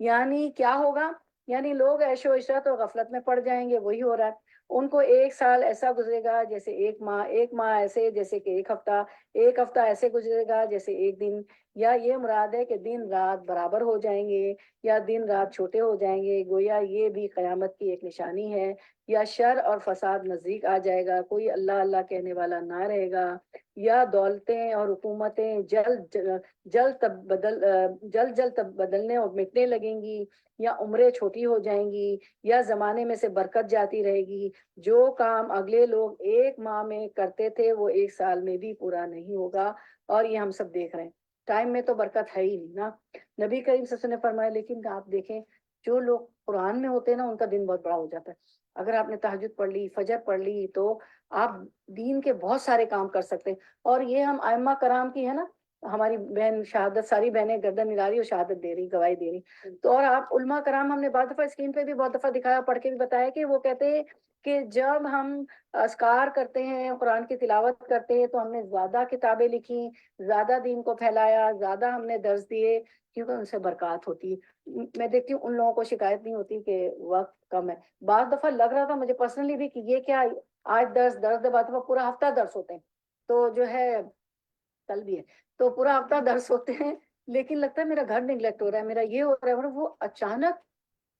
یعنی کیا ہوگا، یعنی لوگ عیش و عشرت اور غفلت میں پڑ جائیں گے، وہی ہو رہا ہے، ان کو ایک سال ایسا گزرے گا جیسے ایک ماہ ایسے جیسے کہ ایک ہفتہ ایسے گزرے گا جیسے ایک دن، یا یہ مراد ہے کہ دن رات برابر ہو جائیں گے یا دن رات چھوٹے ہو جائیں گے، گویا یہ بھی قیامت کی ایک نشانی ہے، یا شر اور فساد نزدیک آ جائے گا، کوئی اللہ اللہ کہنے والا نہ رہے گا، یا دولتیں اور حکومتیں جلد بدلنے اور مٹنے لگیں گی، یا عمریں چھوٹی ہو جائیں گی، یا زمانے میں سے برکت جاتی رہے گی، جو کام اگلے لوگ ایک ماہ میں کرتے تھے وہ ایک سال میں بھی پورا نہیں ہوگا، اور یہ ہم سب دیکھ رہے ہیں، ٹائم میں تو برکت ہے ہی نہیں نا۔ نبی کریم صلی اللہ علیہ وسلم نے فرمایا، لیکن آپ دیکھیں جو لوگ قرآن میں ہوتے ہیں نا ان کا دن بہت بڑا ہو جاتا ہے، اگر آپ نے تہجد پڑھ لی، فجر پڑھ لی، تو آپ دین کے بہت سارے کام کر سکتے ہیں، اور یہ ہم ائمہ کرام کی ہے نا، ہماری بہن شہادت، ساری بہنیں گردن ملا رہی اور شہادت دے رہی، گواہی دے رہی، تو اور آپ علماء کرام، ہم نے بعض دفعہ اسکرین پہ بھی بہت دفعہ دکھایا، پڑھ کے بھی بتایا کہ وہ کہتے ہیں کہ جب ہم اذکار کرتے ہیں، قرآن کی تلاوت کرتے ہیں، تو ہم نے زیادہ کتابیں لکھی، زیادہ دین کو پھیلایا، زیادہ ہم نے درس دیے، کیونکہ ان سے برکات ہوتی ہے۔ میں دیکھتی ہوں ان لوگوں کو شکایت نہیں ہوتی کہ وقت کم ہے، بعض دفعہ لگ رہا تھا مجھے پرسنلی بھی کہ یہ کیا آج درس بعض دفعہ پورا ہفتہ درس ہوتے ہیں، تو جو ہے کل بھی ہے تو پورا ہفتہ درس ہوتے ہیں، لیکن لگتا ہے میرا گھر نگلیکٹ ہو رہا ہے، میرا یہ ہو رہا ہے، وہ اچانک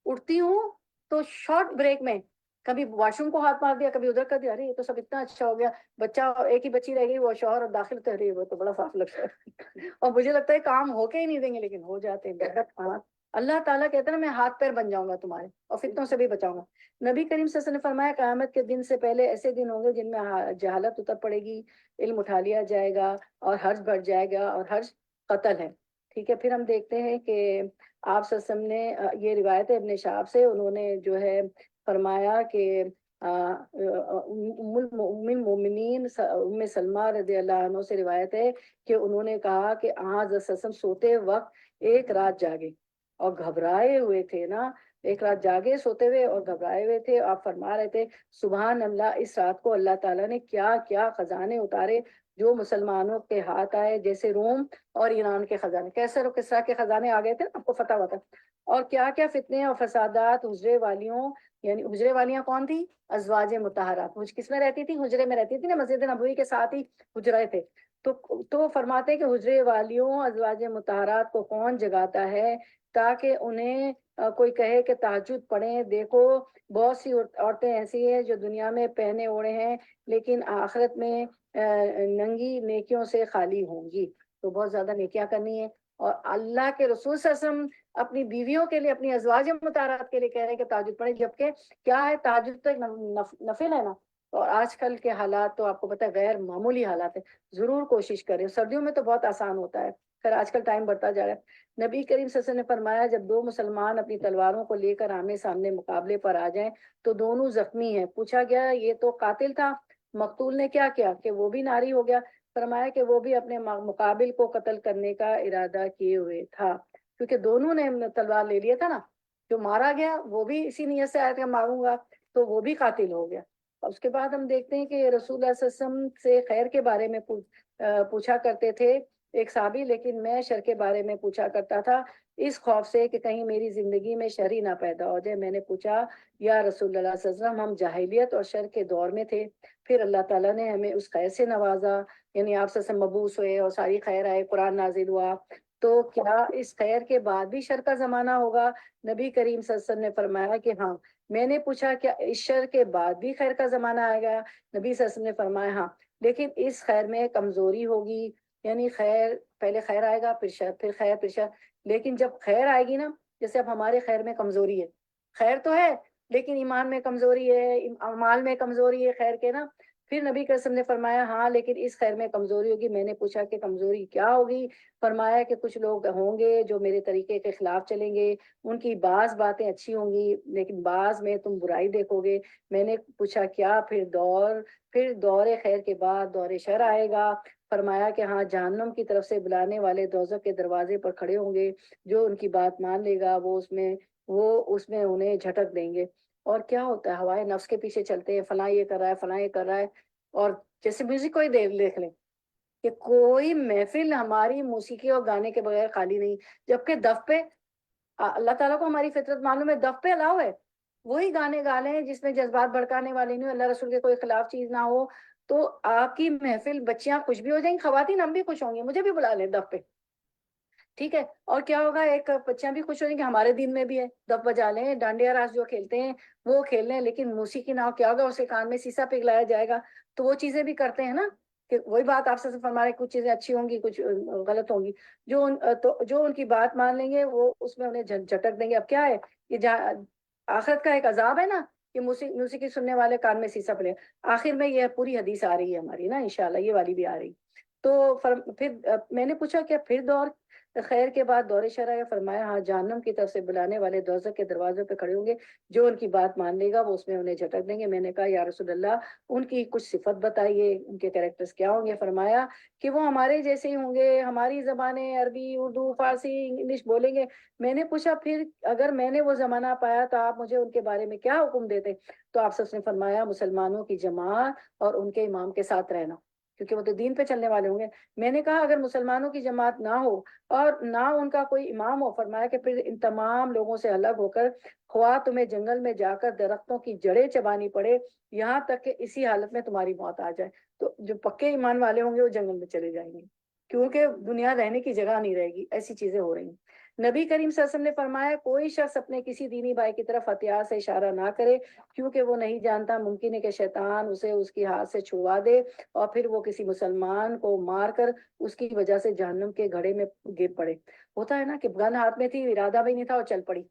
اٹھتی ہوں تو شارٹ بریک میں کبھی واش روم کو ہاتھ مار دیا، کبھی ادھر کر دیا، ارے یہ تو سب اتنا اچھا ہو گیا، بچہ ایک ہی بچی رہ گئی، وہ شوہر اور داخل ہوتے، ارے وہ تو بڑا صاف لگتا ہے اور مجھے لگتا ہے کام ہو کے ہی نہیں دیں گے، لیکن ہو جاتے ہیں، برکت۔ ہاں اللہ تعالیٰ کہتا ہے نا میں ہاتھ پیر بن جاؤں گا تمہارے اور فتنوں سے بھی بچاؤں گا۔ نبی کریم صلی اللہ علیہ وسلم نے فرمایا قیامت کے دن سے پہلے ایسے دن ہوں گے جن میں جہالت اتر پڑے گی، علم اٹھا لیا جائے گا اور حرج بڑھ جائے گا، اور حرج قتل ہے، ٹھیک ہے۔ پھر ہم دیکھتے ہیں کہ آپ صلی اللہ علیہ وسلم نے یہ روایت ہے ابن شہاب سے، انہوں نے جو ہے فرمایا کہ ام المؤمنین ام سلمہ رضی اللہ عنہ سے روایت ہے کہ انہوں نے کہا کہ آج وسلم سوتے وقت ایک رات جاگے اور گھبرائے ہوئے تھے نا، ایک رات جاگے سوتے ہوئے اور گھبرائے ہوئے تھے، آپ فرما رہے تھے سبحان اللہ، اس رات کو اللہ تعالیٰ نے کیا کیا خزانے اتارے جو مسلمانوں کے ہاتھ آئے، جیسے روم اور ایران کے خزانے، کیسر و کسریٰ کے خزانے آ گئے تھے، آپ کو فتح ہوا تھا، اور کیا کیا فتنے اور فسادات حجرے والیوں، یعنی حجرے والیاں کون تھی؟ ازواج مطہرات، کس میں رہتی تھی؟ حجرے میں رہتی تھی نا، مسجد نبوی کے ساتھ ہی حجرے تھے، تو فرماتے ہیں کہ حجرے والیوں ازواج مطہرات کو کون جگاتا ہے تاکہ انہیں کوئی کہے کہ تہجد پڑھیں، دیکھو بہت سی عورتیں ایسی ہیں جو دنیا میں پہنے اوڑھے ہیں لیکن آخرت میں ننگی نیکیوں سے خالی ہوں گی، تو بہت زیادہ نیکیاں کرنی ہے، اور اللہ کے رسول صلی اللہ علیہ وسلم اپنی بیویوں کے لیے، اپنی ازواج مطہرات کے لیے کہہ رہے ہیں کہ تہجد پڑھیں، جبکہ کیا ہے تہجد تو ایک نفل ہے نا، اور آج کل کے حالات تو آپ کو پتہ ہے غیر معمولی حالات ہیں، ضرور کوشش کریں، سردیوں میں تو بہت آسان ہوتا ہے، پھر آج کل ٹائم بڑھتا جا رہا ہے۔ نبی کریم صلی اللہ علیہ وسلم نے فرمایا جب دو مسلمان اپنی تلواروں کو لے کر آمنے سامنے مقابلے پر آ جائیں تو دونوں زخمی ہیں، پوچھا گیا یہ تو قاتل تھا، مقتول نے کیا کیا کہ وہ بھی ناری ہو گیا، فرمایا کہ وہ بھی اپنے مقابل کو قتل کرنے کا ارادہ کیے ہوئے تھا، کیونکہ دونوں نے تلوار لے لیا تھا نا، جو مارا گیا وہ بھی اسی نیت سے آیا تھا ماروں گا، تو وہ بھی قاتل ہو گیا، اس کے بعد ہم دیکھتے ہیں کہ رسول اللہ صلی اللہ علیہ وسلم سے خیر کے بارے میں پوچھا کرتے تھے ایک صحابی، لیکن میں شر کے بارے میں پوچھا کرتا تھا اس خوف سے کہ کہیں میری زندگی میں شر ہی نہ پیدا ہو جائے۔ میں نے پوچھا یا رسول اللہ صلی اللہ علیہ وسلم، ہم جاہلیت اور شر کے دور میں تھے، پھر اللہ تعالیٰ نے ہمیں اس خیر سے نوازا، یعنی آپ صلی اللہ علیہ وسلم مبعوث ہوئے اور ساری خیر آئے، قرآن نازل ہوا، تو کیا اس خیر کے بعد بھی شر کا زمانہ ہوگا؟ نبی کریم صلی اللہ علیہ وسلم نے فرمایا کہ ہاں۔ میں نے پوچھا کیا اس شر کے بعد بھی خیر کا زمانہ آئے گا؟ نبی صلی اللہ علیہ وسلم نے فرمایا ہاں، لیکن اس خیر میں کمزوری ہوگی، یعنی خیر پہلے خیر آئے گا، پھر شر، پھر خیر، پھر شر، لیکن جب خیر آئے گی نا، جیسے اب ہمارے خیر میں کمزوری ہے، خیر تو ہے لیکن ایمان میں کمزوری ہے، اعمال میں کمزوری ہے خیر کے نا، پھر نبی کریم صلی اللہ علیہ وسلم نے فرمایا ہاں لیکن اس خیر میں کمزوری ہوگی۔ میں نے پوچھا کہ کمزوری کیا ہوگی؟ فرمایا کہ کچھ لوگ ہوں گے جو میرے طریقے کے خلاف چلیں گے، ان کی بعض باتیں اچھی ہوں گی لیکن بعض میں تم برائی دیکھو گے۔ میں نے پوچھا کیا پھر دور خیر کے بعد دور شر آئے گا؟ فرمایا کہ ہاں، جہنم کی طرف سے بلانے والے دوزخ کے دروازے پر کھڑے ہوں گے، جو ان کی بات مان لے گا وہ اس میں انہیں جھٹک دیں گے۔ اور کیا ہوتا ہے، ہوائے نفس کے پیچھے چلتے ہیں، فلاں یہ کر رہا ہے، فلاں یہ کر رہا ہے، اور جیسے میوزک کو ہی دیکھ لیں کہ کوئی محفل ہماری موسیقی اور گانے کے بغیر خالی نہیں، جبکہ دف پہ اللہ تعالیٰ کو ہماری فطرت معلوم ہے، دف پہ الاؤ ہے، وہی گانے گا لیں جس میں جذبات بھڑکانے والے نہیں ہو، اللہ رسول کے کوئی خلاف چیز نہ ہو، تو آپ کی محفل بچیاں خوش بھی ہو جائیں گی، خواتین ہم بھی خوش ہوں گے، مجھے بھی بلا لیں دف پہ، ٹھیک ہے؟ اور کیا ہوگا، ایک بچیاں بھی خوش ہو جائیں گے، ہمارے دین میں بھی ہے دف بجا لیں، ڈانڈیا راس جو کھیلتے ہیں وہ کھیل لیں، لیکن موسیقی نہ ہو، کیا ہوگا، اسے کان میں سیسا پگھلایا جائے گا، تو وہ چیزیں بھی کرتے ہیں نا، کہ وہی بات آپ سے فرما رہے، کچھ چیزیں اچھی ہوں گی، کچھ غلط ہوں گی، جو ان کی بات مان لیں گے وہ اس میں انہیں جھٹک دیں گے۔ اب کیا ہے، یہ آخرت کا ایک عذاب ہے نا کہ موسیقی سننے والے کان میں سیسا پڑے، آخر میں یہ پوری حدیث آ رہی ہے ہماری نا، انشاءاللہ یہ والی بھی آ رہی۔ تو پھر میں نے پوچھا کہ پھر دور خیر کے بعد دور شر ہے؟ فرمایا ہاں، جہنم کی طرف سے بلانے والے دوزخ کے دروازوں پہ کھڑے ہوں گے، جو ان کی بات مان لے گا وہ اس میں انہیں جھٹک دیں گے۔ میں نے کہا یا رسول اللہ، ان کی کچھ صفت بتائیے، ان کے کریکٹرز کیا ہوں گے؟ فرمایا کہ وہ ہمارے جیسے ہی ہوں گے، ہماری زبانیں عربی، اردو، فارسی، انگلش بولیں گے۔ میں نے پوچھا پھر اگر میں نے وہ زمانہ پایا تو آپ مجھے ان کے بارے میں کیا حکم دیتے؟ تو آپ سب نے فرمایا مسلمانوں کی جماعت اور ان کے امام کے ساتھ رہنا، کیونکہ وہ تو دین پہ چلنے والے ہوں گے۔ میں نے کہا اگر مسلمانوں کی جماعت نہ ہو اور نہ ان کا کوئی امام ہو، فرمایا کہ پھر ان تمام لوگوں سے الگ ہو کر خواہ تمہیں جنگل میں جا کر درختوں کی جڑیں چبانی پڑے، یہاں تک کہ اسی حالت میں تمہاری موت آ جائے۔ تو جو پکے ایمان والے ہوں گے وہ جنگل میں چلے جائیں گے، کیونکہ دنیا رہنے کی جگہ نہیں رہے گی، ایسی چیزیں ہو رہی ہیں۔ نبی کریم صلی اللہ علیہ وسلم نے فرمایا کوئی شخص اپنے کسی دینی بھائی کی طرف ہتھیار سے اشارہ نہ کرے، کیونکہ وہ نہیں جانتا، ممکن ہے کہ شیطان اسے اس کی ہاتھ سے چھڑوا دے اور پھر وہ کسی مسلمان کو مار کر اس کی وجہ سے جہنم کے گھڑے میں گر پڑے۔ ہوتا ہے نا کہ گن ہاتھ میں تھی، ارادہ بھی نہیں تھا اور چل پڑی،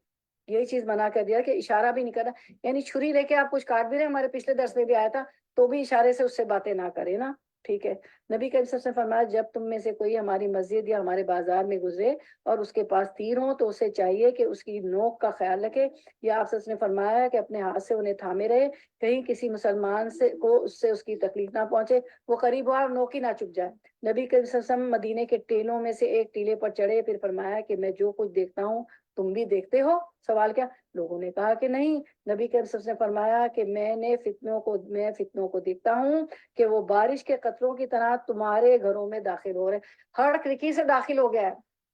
یہی چیز منع کر دیا کہ اشارہ بھی نہیں کرنا، یعنی چھری لے کے آپ کچھ کاٹ بھی رہے، ہمارے پچھلے درس میں بھی آیا تھا، تو بھی اشارے سے اس سے باتیں نہ کرے نا، ٹھیک ہے؟ نبی کریم صلی اللہ علیہ وسلم نے فرمایا جب تم میں سے کوئی ہماری مسجد یا ہمارے بازار میں گزرے اور اس کے پاس تیر ہو تو اسے چاہیے کہ اس کی نوک کا خیال رکھے، یا آپ صلی اللہ علیہ وسلم نے فرمایا کہ اپنے ہاتھ سے انہیں تھامے رہے، کہیں کسی مسلمان کو اس کی تکلیف نہ پہنچے، وہ قریب ہوا اور نوک ہی نہ چپ جائے۔ نبی کریم صلی اللہ علیہ وسلم مدینے کے ٹیلوں میں سے ایک ٹیلے پر چڑھے، پھر فرمایا کہ میں جو کچھ دیکھتا ہوں تم بھی دیکھتے ہو؟ سوال کیا؟ لوگوں نے کہا کہ نہیں۔ نبی کریم صلی اللہ علیہ وسلم نے فرمایا کہ میں فتنوں کو دیکھتا ہوں کہ وہ بارش کے قطروں کی طرح تمہارے گھروں میں داخل ہو رہے ہیں، ہر کھڑکی سے داخل ہو گیا ہے۔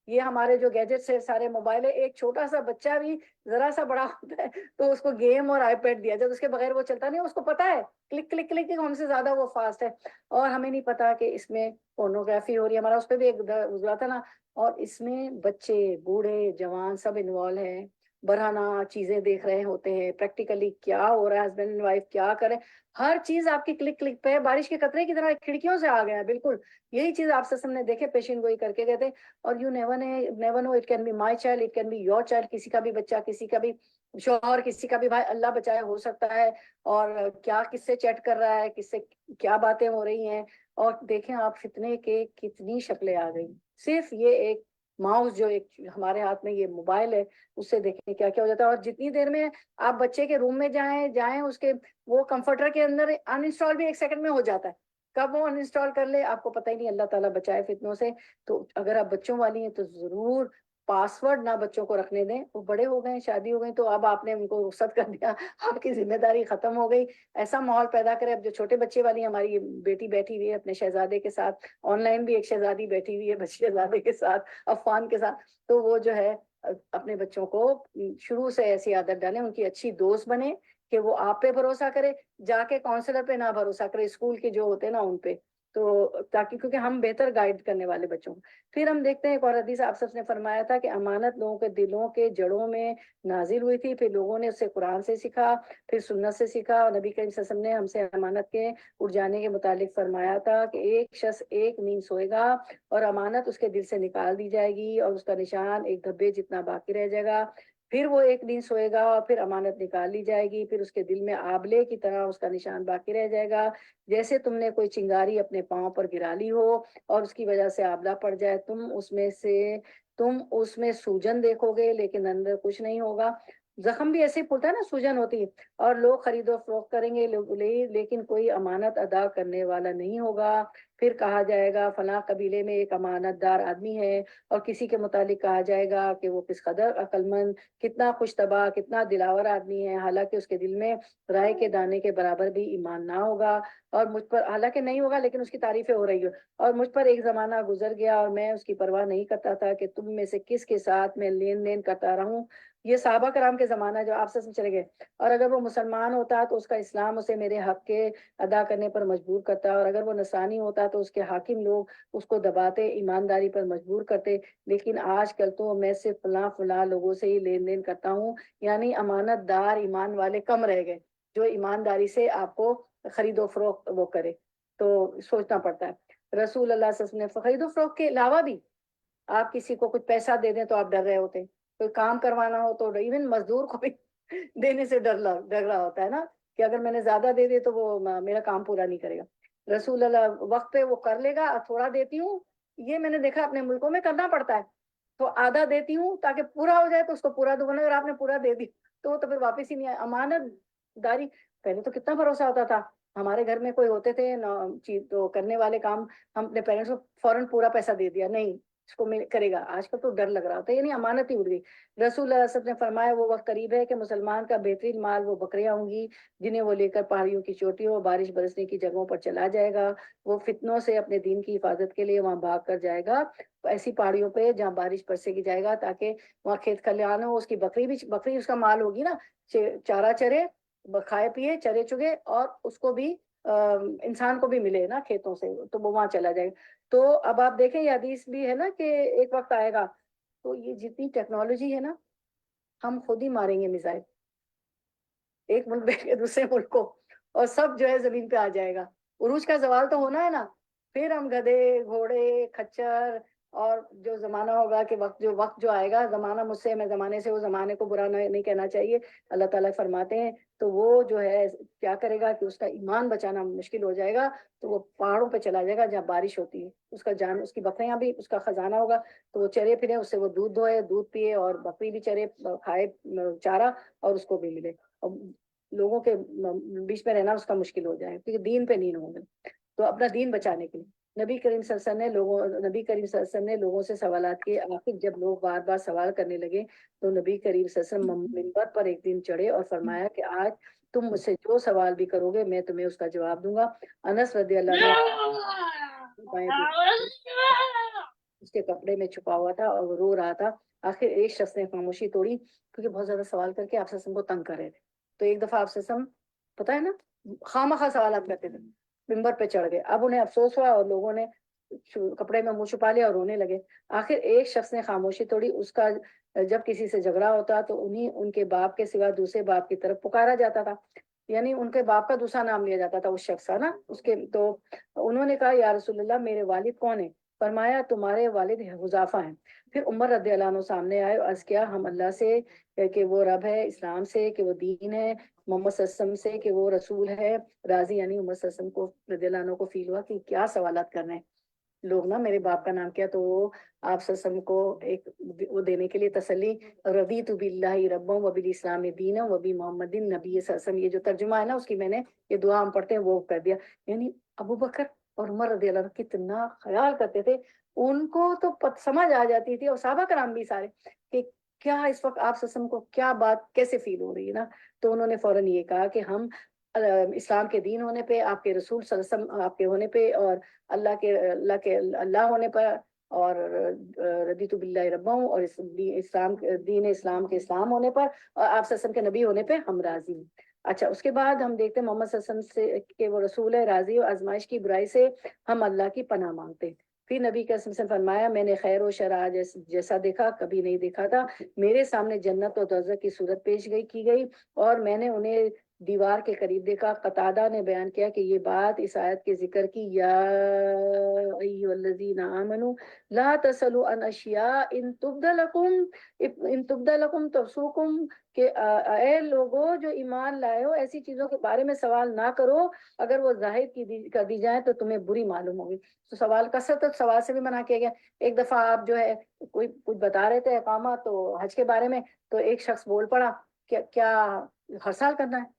یہ ہمارے جو گیجٹس ہے، سارے موبائل ہے، ایک چھوٹا سا بچہ بھی ذرا سا بڑا ہوتا ہے تو اس کو گیم اور آئی پیڈ دیا جب اس کے بغیر وہ چلتا نہیں، اس کو پتا ہے کلک کلک کلک ہم سے زیادہ وہ فاسٹ ہے، اور ہمیں نہیں پتا کہ اس میں پورنوگرافی ہو رہی ہے، ہمارا اس پہ بھی ایک گزرا تھا نا، اور اس میں بچے، بوڑھے، جوان سب انوالو ہیں، برہنہ چیزیں دیکھ رہے ہوتے ہیں، پریکٹیکلی کیا ہو رہا ہے، ہسبینڈ اینڈ وائف کیا کریں، ہر چیز آپ کی کلک کلک پہ ہے، بارش کے قطرے کی طرح کھڑکیوں سے آ گیا ہے بالکل۔ یہی چیز آپ سسم نے دیکھے، پیشین گوئی کر کے گئے تھے، اور you never know, it can be my child, it can be your child, کسی کا بھی بچہ، کسی کا بھی شوہر، کسی کا بھی بھائی، اللہ بچائے ہو سکتا ہے، اور کیا کس سے چیٹ کر رہا ہے، کس سے کیا باتیں ہو رہی ہیں، اور دیکھیں آپ فتنے کے کتنی شکلیں آ گئی، صرف یہ ایک ماؤس جو ایک ہمارے ہاتھ میں یہ موبائل ہے اس سے دیکھیں کیا کیا ہو جاتا ہے۔ اور جتنی دیر میں آپ بچے کے روم میں جائیں اس کے وہ کمفرٹر کے اندر ان انسٹال بھی 1 سیکنڈ میں ہو جاتا ہے، کب وہ ان انسٹال کر لے آپ کو پتہ ہی نہیں، اللہ تعالیٰ بچائے فتنوں سے۔ تو اگر آپ بچوں والی ہیں تو ضرور پاسورڈ نہ بچوں کو رکھنے دیں. وہ بڑے ہو گئے, شادی ہو گئی, تو اب آپ نے ان کو رخصت کر دیا, آپ کی ذمہ داری ختم ہو گئی. ایسا ماحول پیدا کرے. اب جو چھوٹے بچے والی ہماری بیٹی بیٹھی ہوئی ہے اپنے شہزادے کے ساتھ, آن لائن بھی ایک شہزادی بیٹھی ہوئی ہے شہزادے کے ساتھ, عفان کے ساتھ, تو وہ جو ہے اپنے بچوں کو شروع سے ایسی عادت ڈالیں, ان کی اچھی دوست بنے کہ وہ آپ پہ بھروسہ کرے, جا کے کاؤنسلر پہ نہ بھروسہ کرے, اسکول کے جو ہوتے ہیں نا ان پہ, تو تاکہ کیونکہ ہم بہتر گائیڈ کرنے والے بچوں کو. پھر ہم دیکھتے ہیں ایک اور حدیث آپ سب نے فرمایا تھا کہ امانت لوگوں کے دلوں کے جڑوں میں نازل ہوئی تھی, پھر لوگوں نے اسے قرآن سے سیکھا, پھر سنت سے سیکھا, اور نبی کریم صلی اللہ علیہ وسلم نے ہم سے امانت کے اٹھ جانے کے متعلق فرمایا تھا کہ ایک شخص ایک نیند سوئے گا اور امانت اس کے دل سے نکال دی جائے گی, اور اس کا نشان ایک دھبے جتنا باقی رہ جائے گا. پھر وہ ایک دن سوئے گا اور پھر امانت نکال لی جائے گی, پھر اس کے دل میں آبلے کی طرح اس کا نشان باقی رہ جائے گا, جیسے تم نے کوئی چنگاری اپنے پاؤں پر گرا لی ہو اور اس کی وجہ سے آبلہ پڑ جائے. تم اس میں سوجن دیکھو گے لیکن اندر کچھ نہیں ہوگا. زخم بھی ایسے ہی پھولتا ہے نا, سوجن ہوتی ہے, اور لوگ خرید و فروخت کریں گے لیکن کوئی امانت ادا کرنے والا نہیں ہوگا. پھر کہا جائے گا فلاں قبیلے میں ایک امانت دار آدمی ہے, اور کسی کے متعلق کہا جائے گا کہ وہ کس قدر عقل مند, کتنا خوش طبع, کتنا دلاور آدمی ہے, حالانکہ اس کے دل میں رائے کے دانے کے برابر بھی ایمان نہ ہوگا. اور مجھ پر حالانکہ نہیں ہوگا لیکن اس کی تعریفیں ہو رہی ہو, اور مجھ پر ایک زمانہ گزر گیا اور میں اس کی پرواہ نہیں کرتا تھا کہ تم میں سے کس کے ساتھ میں لین دین کرتا رہوں. یہ صحابہ کرام کے زمانہ جو آپ سے چلے گئے, اور اگر وہ مسلمان ہوتا تو اس کا اسلام اسے میرے حق کے ادا کرنے پر مجبور کرتا, اور اگر وہ نصرانی ہوتا تو اس کے حاکم لوگ اس کو دباتے, ایمانداری پر مجبور کرتے. لیکن آج کل تو میں صرف فلاں فلاں لوگوں سے ہی لین دین کرتا ہوں. یعنی امانت دار ایمان والے کم رہ گئے جو ایمانداری سے آپ کو خرید و فروخت وہ کرے. تو سوچنا پڑتا ہے. رسول اللہ صلی اللہ علیہ وسلم نے خرید و فروخت کے علاوہ بھی آپ کسی کو کچھ پیسہ دے دیں تو آپ ڈر رہے ہوتے ہیں, کوئی کام کروانا ہو تو ایون مزدور کو بھی دینے سے ڈر رہا ہوتا ہے نا, کہ اگر میں نے زیادہ دے دے تو وہ میرا کام پورا نہیں کرے گا. رسول اللہ وقت پہ وہ کر لے گا, تھوڑا دیتی ہوں, یہ میں نے دیکھا اپنے ملکوں میں کرنا پڑتا ہے, تو آدھا دیتی ہوں تاکہ پورا ہو جائے تو اس کو پورا دوں, اگر آپ نے پورا دے دی تو پھر واپس ہی نہیں آئے. امانت داری پہلے تو کتنا بھروسہ ہوتا تھا, ہمارے گھر میں کوئی ہوتے تھے چیز تو کرنے والے کام, ہم اپنے پیرنٹس کو فوراً پورا پیسہ دے دیا, نہیں اس کو کرے گا. آج کل تو ڈر لگ رہا ہوتا ہے, یعنی امانت ہی اڑ گئی. رسول اللہ صلی اللہ علیہ وسلم نے فرمایا وہ وقت قریب ہے کہ مسلمان کا بہترین مال وہ بکریاں ہوں گی جنہیں وہ لے کر پہاڑیوں کی چوٹیوں, بارش برسنے کی جگہوں پر چلا جائے گا. وہ فتنوں سے اپنے دین کی حفاظت کے لیے وہاں بھاگ کر جائے گا, ایسی پہاڑیوں پہ جہاں بارش برسے کی جائے گا, تاکہ وہاں کھیت کھلیان ہو, اس کی بکری اس کا مال ہوگی نا, چارہ چرے, کھائے پیے, چرے چگے, اور اس کو بھی انسان کو بھی ملے نا کھیتوں سے, تو وہ وہاں چلا جائے گا. تو اب آپ دیکھیں یہ حدیث بھی ہے نا کہ ایک وقت آئے گا تو یہ جتنی ٹیکنالوجی ہے نا, ہم خود ہی ماریں گے میزائل ایک ملک بیٹھ کے دوسرے ملک کو, اور سب جو ہے زمین پہ آ جائے گا. عروج کا زوال تو ہونا ہے نا, پھر ہم گدھے, گھوڑے, کھچر, اور جو زمانہ ہوگا کہ وقت جو آئے گا, زمانہ مجھ سے, میں زمانے سے, وہ زمانے کو برا نہیں کہنا چاہیے. اللہ تعالیٰ فرماتے ہیں تو وہ جو ہے کیا کرے گا کہ اس کا ایمان بچانا مشکل ہو جائے گا, تو وہ پہاڑوں پہ چلا جائے گا جہاں بارش ہوتی ہے, اس کی بکریاں بھی اس کا خزانہ ہوگا, تو وہ چرے پھرے, اس سے وہ دودھ دوہے, دودھ پیے, اور بکری بھی چرے کھائے چارہ, اور اس کو بھی ملے. اور لوگوں کے بیچ میں رہنا اس کا مشکل ہو جائے کیونکہ دین پہ نہیں ہوں گے. تو اپنا دین بچانے کے لیے نبی کریم صلی اللہ علیہ وسلم نے لوگوں سے سوالات کیے. آخر جب لوگ بار بار سوال کرنے لگے تو نبی کریم صلی اللہ علیہ وسلم منبر پر ایک دن چڑھے اور فرمایا کہ آج تم مجھ سے جو سوال بھی کرو گے میں تمہیں اس کا جواب دوں گا. انس رضی اللہ عنہ اس کے کپڑے میں چھپا ہوا تھا اور وہ رو رہا تھا. آخر ایک شخص نے خاموشی توڑی کیونکہ بہت زیادہ سوال کر کے آپ سے کو تنگ کر رہے تھے. تو ایک دفعہ آپ سے پتا ہے نا خواہ سوالات کرتے تھے, ممبر پہ چڑھ گئے. اب انہیں افسوس ہوا اور لوگوں نے کپڑے میں منہ چھپا لیا اور رونے لگے. آخر ایک شخص نے خاموشی توڑی. اس کا جب کسی سے جھگڑا ہوتا تو ان کے باپ کے سوا دوسرے باپ کی طرف پکارا جاتا تھا, یعنی ان کے باپ کا دوسرا نام لیا جاتا تھا اس شخص کا نا اس کے. تو انہوں نے کہا یا رسول اللہ میرے والد کون ہے؟ فرمایا تمہارے والد حذیفہ ہیں. پھر عمر رضی اللہ عنہ سامنے آئے اور عرض کیا ہم اللہ سے کہ وہ رب ہے, اسلام سے کہ وہ دین ہے, محمد صلی اللہ علیہ وسلم سے کہ وہ رسول ہے, راضی یعنی عمر صلی اللہ علیہ وسلم کو رضی اللہ عنہ کو فیل ہوا کہ کیا سوالات کر رہے ہیں لوگ نا, میرے باپ کا نام کیا. تو وہ آپ صلی اللہ علیہ وسلم کو ایک وہ دینے کے لیے تسلی, رضیت باللہ ربا وبالاسلام دینا وبمحمد نبی صلی اللہ علیہ وسلم, یہ جو ترجمہ ہے نا اس کی میں نے یہ دعا ہم پڑھتے ہیں وہ کر دیا. یعنی ابو بکر اور عمر رضی اللہ عنہ کتنا خیال کرتے تھے ان کو تو سمجھ آ جاتی تھی، اور صحابہ کرام بھی سارے، کہ کیا اس وقت آپ وسلم کو کیا بات کیسے فیل ہو رہی ہے نا. تو انہوں نے فوراً یہ کہا کہ ہم اسلام کے دین ہونے پہ، آپ کے رسول صلی اللہ علیہ وسلم آپ کے ہونے پہ، اور اللہ ہونے پر، اور رضیت باللہ ربا، اور اسلام دین اسلام کے اسلام ہونے پر، اور آپ صلی اللہ علیہ وسلم کے نبی ہونے پہ ہم راضی ہیں. اچھا، اس کے بعد ہم دیکھتے ہیں محمد صلی اللہ علیہ وسلم سے کہ وہ رسول ہے، راضی، اور آزمائش کی برائی سے ہم اللہ کی پناہ مانگتے ہیں. پھر نبی کے وسلم نے فرمایا، میں نے خیر و شر جیسا دیکھا کبھی نہیں دیکھا تھا. میرے سامنے جنت اور دوزخ کی صورت پیش کی گئی، اور میں نے انہیں دیوار کے قریب دیکھا. قتادہ نے بیان کیا کہ یہ بات اس آیت کے ذکر کی، یا ایھا الذین آمنوا لا تسألوا عن اشیاء ان تبد لکم تسؤکم، کہ اے لوگوں جو ایمان لائے ہو، ایسی چیزوں کے بارے میں سوال نہ کرو اگر وہ ظاہر کر دی جائیں تو تمہیں بری معلوم ہوگی. تو سوال کثرت سوال سے بھی منع کیا گیا. ایک دفعہ آپ جو ہے کوئی کچھ بتا رہے تھے اقامہ تو حج کے بارے میں، تو ایک شخص بول پڑا کیا ہر سال کرنا ہے؟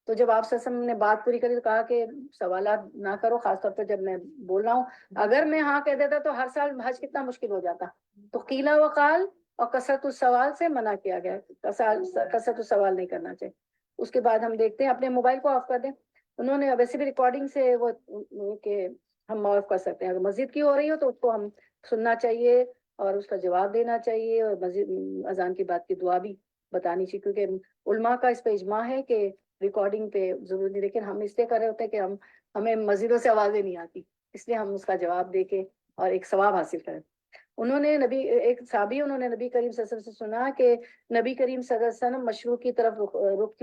تو جب آپ صلی اللہ علیہ وسلم نے بات پوری کری تو کہا کہ سوالات نہ کرو، خاص طور پہ جب میں بول رہا ہوں. اگر میں ہاں کہہ دیتا تو ہر سال حج کتنا مشکل ہو جاتا. تو قیل وقال اور کثرت السوال سے منع کیا گیا، کثرت السوال نہیں کرنا چاہیے. اس کے بعد ہم دیکھتے ہیں، اپنے موبائل کو آف کر دیں. انہوں نے ویسے بھی ریکارڈنگ سے وہ کہ ہم آف کر سکتے ہیں، اگر مسجد کی ہو رہی ہو تو اس کو ہم سننا چاہیے اور اس کا جواب دینا چاہیے، اور مسجد اذان کے بعد کی دعا بھی بتانی چاہیے، کیونکہ علماء کا اس پہ اجماع ہے کہ ریکارڈنگ پہ ضرور نہیں. لیکن ہم اس لیے کر رہے ہوتے ہیں کہ ہمیں مسجدوں سے آوازیں نہیں آتی، اس لیے ہم اس کا جواب دے کے اور ایک ثواب حاصل کریں. انہوں نے ایک صحابی انہوں نے نبی کریم صلی اللہ علیہ وسلم سے سنا کہ نبی کریم صلی اللہ علیہ وسلم مشرق کی طرف رخ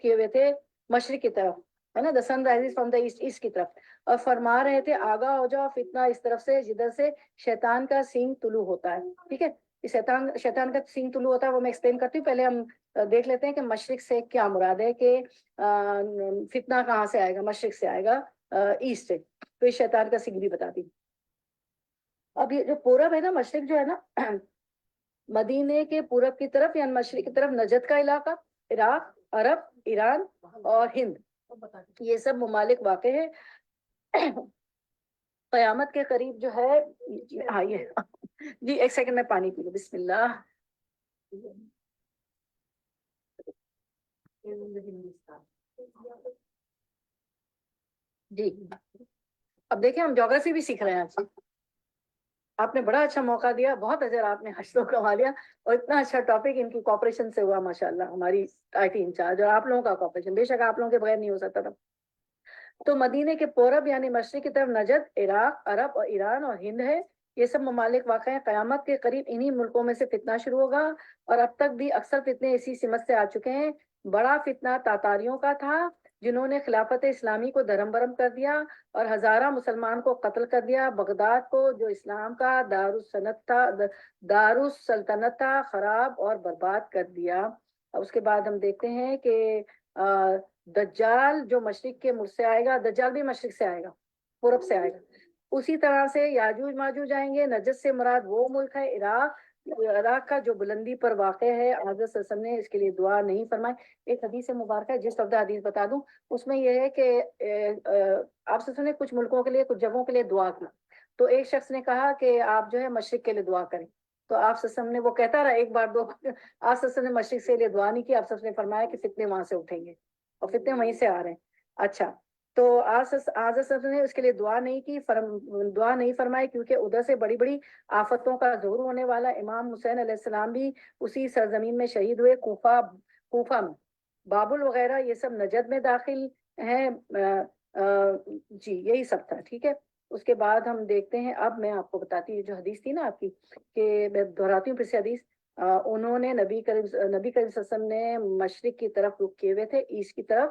کیے ہوئے تھے، مشرق کی طرف، ہے نا، the sun rises from the east کی طرف، اور فرما رہے تھے آگاہ ہو جاؤ فتنہ اس طرف سے جدھر سے شیطان کا سینگ طلوع ہوتا ہے. ٹھیک ہے، شیطان کا سینگ طلوع ہوتا ہے، وہ میں ایکسپلین کرتی ہوں. پہلے ہم دیکھ لیتے ہیں کہ مشرق سے کیا مراد ہے، کہ فتنہ کہاں سے آئے گا. مشرق سے آئے گا، ایسٹ سے. تو یہ شیطان کا سینگ بھی بتاتی. اب یہ جو پورب ہے نا، مشرق جو ہے نا، مدینے کے پورب کی طرف یا مشرق کی طرف نجد کا علاقہ، عراق، عرب، ایران اور ہند، یہ سب ممالک واقع ہے. قیامت کے قریب جو ہے، آئیے جی ایک سیکنڈ میں پانی پی لوں، بسم اللہ. جی اب دیکھیں ہم جغرافی بھی سیکھ رہے ہیں آج. آپ نے بڑا اچھا موقع دیا، بہت اجر آپ نے حج تو کما لیا، اور اتنا اچھا ٹاپک ان کی کوپریشن سے ہوا ماشاءاللہ. ہماری آئی ٹی انچارج اور آپ لوگوں کا کوپریشن، بے شک آپ لوگوں کے بغیر نہیں ہو سکتا تھا. تو مدینے کے پورب یعنی مشرق کی طرف نجد، عراق، عرب اور ایران اور ہند ہے. یہ سب ممالک واقع ہیں. قیامت کے قریب انہی ملکوں میں سے فتنہ شروع ہوگا، اور اب تک بھی اکثر فتنے اسی سمت سے آ چکے ہیں. بڑا فتنہ تاتاریوں کا تھا، جنہوں نے خلافت اسلامی کو درہم برہم کر دیا اور ہزارہ مسلمان کو قتل کر دیا. بغداد کو جو اسلام کا دارالسلطنت تھا، خراب اور برباد کر دیا. اس کے بعد ہم دیکھتے ہیں کہ دجال جو مشرق کے ملک سے آئے گا، دجال بھی مشرق سے آئے گا، پورب سے آئے گا. اسی طرح سے یاجوج ماجوج آئیں گے. نجد سے مراد وہ ملک ہے عراق کا جو بلندی پر واقع ہے. حضرت صلی اللہ علیہ وسلم نے اس کے لیے دعا نہیں فرمائی. ایک حدیث مبارکہ ہے، جس وقت حدیث بتا دوں، اس میں یہ ہے کہ آپ صلی اللہ علیہ وسلم نے کچھ ملکوں کے لیے، کچھ جگہوں کے لیے دعا کی. تو ایک شخص نے کہا کہ آپ جو ہے مشرق کے لیے دعا کریں. تو آپ صلی اللہ علیہ وسلم نے، وہ کہتا رہا ایک بار دو بار، آپ صلی اللہ علیہ وسلم نے مشرق سے لیے دعا نہیں کی. آپ صلی اللہ علیہ وسلم نے فرمایا کہ فتنے وہاں سے اٹھیں گے، اور فتنے وہیں سے آ رہے ہیں. اچھا، تو آج نے اس کے لیے دعا نہیں کی، دعا نہیں فرمائی، کیونکہ ادھر سے بڑی بڑی آفتوں کا ظہور ہونے والا. امام حسین علیہ السلام بھی اسی سرزمین میں شہید ہوئے، کوفہ میں. بابل وغیرہ یہ سب نجد میں داخل ہیں. جی یہی سب تھا. ٹھیک ہے، اس کے بعد ہم دیکھتے ہیں. اب میں آپ کو بتاتی ہوں جو حدیث تھی نا آپ کی، کہ میں دہراتی ہوں پھر سے حدیث. انہوں نے نبی کریم صلی اللہ علیہ وسلم نے مشرق کی طرف رخ کیے ہوئے تھے، ایسٹ کی طرف.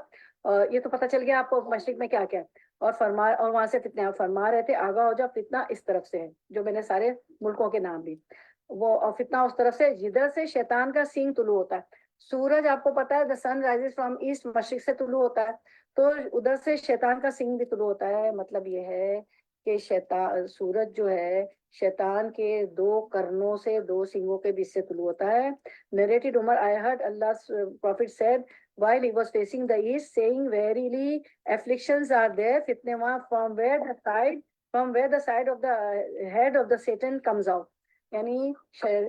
یہ تو پتہ چل گیا آپ کو مشرق میں کیا کیا، اور وہاں سے فتنہ فرما رہے تھے آگاہ ہو جاؤ فتنہ اس طرف سے ہے، جو میں نے سارے ملکوں کے نام دی. وہ فتنہ اس طرف سے جدھر سے شیطان کا سینگ طلوع ہوتا ہے. سورج آپ کو پتا ہے the sun rises from east، مشرق سے طلوع ہوتا ہے. تو ادھر سے شیطان کا سینگ بھی طلوع ہوتا ہے. مطلب یہ ہے کہ سورج جو ہے شیطان کے دو کرنوں سے، دو سینگوں کے بیچ سے طلوع ہوتا ہے. Narrated Umar, I heard Allah's Prophet said while he was facing the east, saying, verily afflictions are there, فتنے وہاں from where the tide from where the side of the head of the Satan comes out. یعنی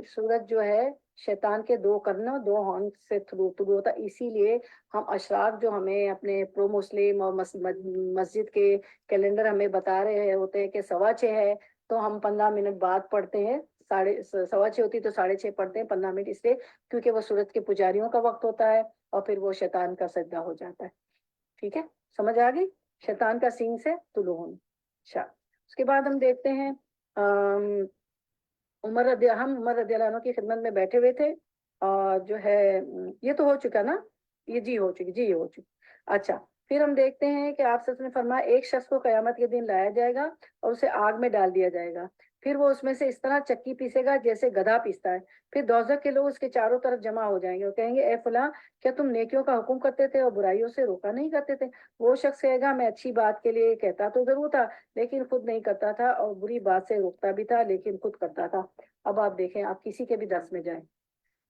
سورج جو ہے شیطان کے دو کرنوں دو horn سے through ہوتا. اسی لیے ہم اشراق جو ہمیں اپنے پرو مسلم اور مسجد کے کیلنڈر ہمیں بتا رہے ہوتے ہیں کہ 6:15 ہے, تو ہم 15 منٹ بعد پڑھتے ہیں. 6:15 ہوتی تو 6:30 پڑھتے ہیں, 15 منٹ اس لیے کیونکہ وہ سورج کے پجاریوں کا وقت ہوتا ہے اور پھر وہ شیطان کا سجدہ ہو جاتا ہے. ٹھیک ہے, سمجھ آ گئی؟ شیطان کا سینگ سے طلوع ہونا. اچھا, اس کے بعد ہم دیکھتے ہیں عمر رضی اللہ عنہ کی خدمت میں بیٹھے ہوئے تھے, اور جو ہے یہ تو ہو چکا نا, یہ ہو چکی. اچھا, پھر ہم دیکھتے ہیں کہ آپ نے فرمایا ایک شخص کو قیامت کے دن لایا جائے گا اور اسے آگ میں ڈال دیا جائے گا. پھر وہ اس میں سے اس طرح چکی پیسے گا جیسے گدھا پیستا ہے. پھر دوزخ کے لوگ اس کے چاروں طرف جمع ہو جائیں گے اور کہیں گے اے فلاں, کیا تم نیکیوں کا حکم کرتے تھے اور برائیوں سے روکا نہیں کرتے تھے؟ وہ شخص کہے گا میں اچھی بات کے لیے کہتا تو ضرور تھا لیکن خود نہیں کرتا تھا, اور بری بات سے روکتا بھی تھا لیکن خود کرتا تھا. اب آپ دیکھیں, آپ کسی کے بھی درس میں جائیں,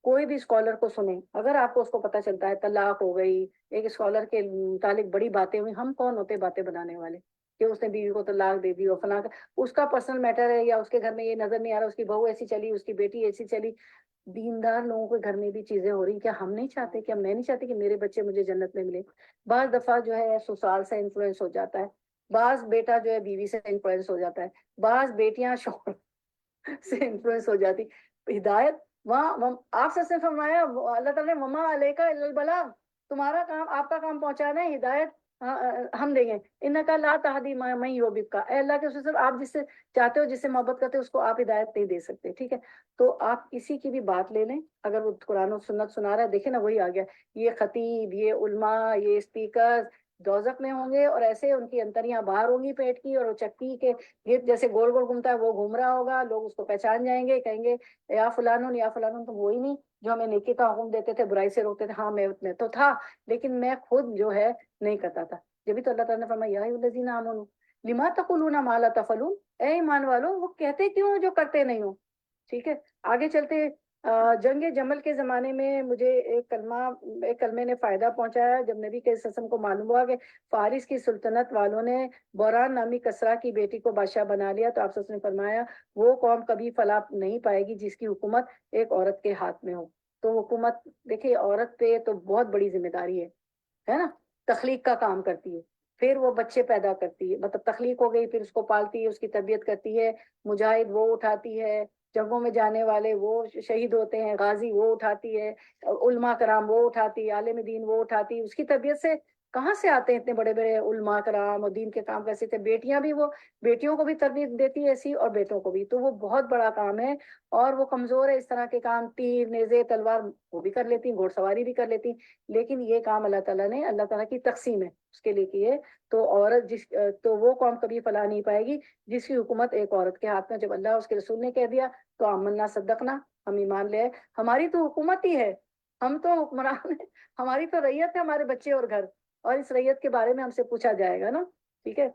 کوئی بھی اسکالر کو سنیں, اگر آپ کو اس کو پتا چلتا ہے طلاق ہو گئی, ایک اسکالر کے متعلق بڑی باتیں ہوئی, ہم کون ہوتے باتیں بنانے والے کہ اس نے بیوی کو طلاق دے دی اور فلاں, اس کا پرسنل میٹر ہے, یا اس کے گھر میں یہ نظر نہیں آ رہا اس کی بہو ایسی چلی, اس کی بیٹی ایسی چلی. دیندار لوگوں کے گھر میں بھی چیزیں ہو رہی, کیا ہم نہیں چاہتے, کیا میں نہیں چاہتی کہ میرے بچے مجھے جنت میں ملے؟ بعض دفعہ جو ہے سسرال سے انفلوئنس ہو جاتا ہے, بعض بیٹا جو ہے بیوی سے انفلوئنس ہو جاتا ہے, بعض بیٹیاں شوہر سے انفلوئنس ہو جاتی. ہدایت وہاں آپ سے فرمایا اللہ تعالیٰ نے وما علیکا الا البلاغ, تمہارا کام, آپ کا کام پہنچانا ہے, ہدایت ہم دیں گے. انکا لا تہدی من یحبک, اے اللہ کے رسول آپ جس سے چاہتے ہو, جس سے محبت کرتے ہو, اس کو آپ ہدایت نہیں دے سکتے. ٹھیک ہے, تو آپ کسی کی بھی بات لے لیں, اگر وہ قرآن و سنت سنا رہا ہے, دیکھیں نا وہی آ گیا, یہ خطیب, یہ علماء, یہ اسپیکر دوزخ میں ہوں گے, اور ایسے ان کی انتریاں باہر ہوں گی پیٹ کی, اور وہ چکی کے گرد جیسے گول گول گھومتا ہے وہ گھوم رہا ہوگا, لوگ اس کو پہچان جائیں گے, کہیں گے یا فلانون یا فلانون, تو وہی نہیں جو ہمیں نیکی کا حکم دیتے تھے, برائی سے روکتے تھے. ہاں میں تو تھا, لیکن میں خود جو ہے نہیں کرتا تھا. جبھی تو اللہ تعالیٰ نے فرمایا یا ایھا الذین آمنوا لما تقولون ما لا تفعلون, اے ایمان والو وہ کہتے کیوں جو کرتے نہیں ہو. ٹھیک ہے, آگے چلتے. جنگ جمل کے زمانے میں مجھے ایک کلمے نے فائدہ پہنچایا, جب نبی کے وسلم کو معلوم ہوا کہ فارس کی سلطنت والوں نے بوران نامی کسرا کی بیٹی کو بادشاہ بنا لیا, تو آپ نے فرمایا وہ قوم کبھی فلاح نہیں پائے گی جس کی حکومت ایک عورت کے ہاتھ میں ہو. تو حکومت دیکھیے عورت پہ تو بہت بڑی ذمہ داری ہے نا, تخلیق کا کام کرتی ہے, پھر وہ بچے پیدا کرتی ہے, مطلب تخلیق ہو گئی, پھر اس کو پالتی ہے, اس کی تربیت کرتی ہے, مجاہد وہ اٹھاتی ہے, جنگوں میں جانے والے وہ شہید ہوتے ہیں, غازی وہ اٹھاتی ہے, علماء کرام وہ اٹھاتی ہے, عالم دین وہ اٹھاتی ہے. اس کی تربیت سے کہاں سے آتے ہیں اتنے بڑے بڑے علماء کرام, اور دین کے کام کیسے تھے. بیٹیاں بھی, وہ بیٹیوں کو بھی تربیت دیتی ہے ایسی, اور بیٹوں کو بھی, تو وہ بہت بڑا کام ہے. اور وہ کمزور ہے اس طرح کے کام, تیر نیزے تلوار وہ بھی کر لیتی, گھوڑ سواری بھی کر لیتی, لیکن یہ کام اللہ تعالیٰ نے, اللہ تعالیٰ کی تقسیم ہے اس کے لیے کی ہے. تو عورت تو وہ قوم کبھی فلاح نہیں پائے گی جس کی حکومت ایک عورت کے ہاتھ میں. جب اللہ اس کے رسول نے کہہ دیا تو آمنا صدقنا, ہم ایمان لے, ہماری تو حکومت ہی ہے, ہم تو حکمران ہیں, ہماری تو ریت ہے, ہمارے بچے اور گھر, اور اس ریت کے بارے میں ہم سے پوچھا جائے گا نا. ٹھیک ہے,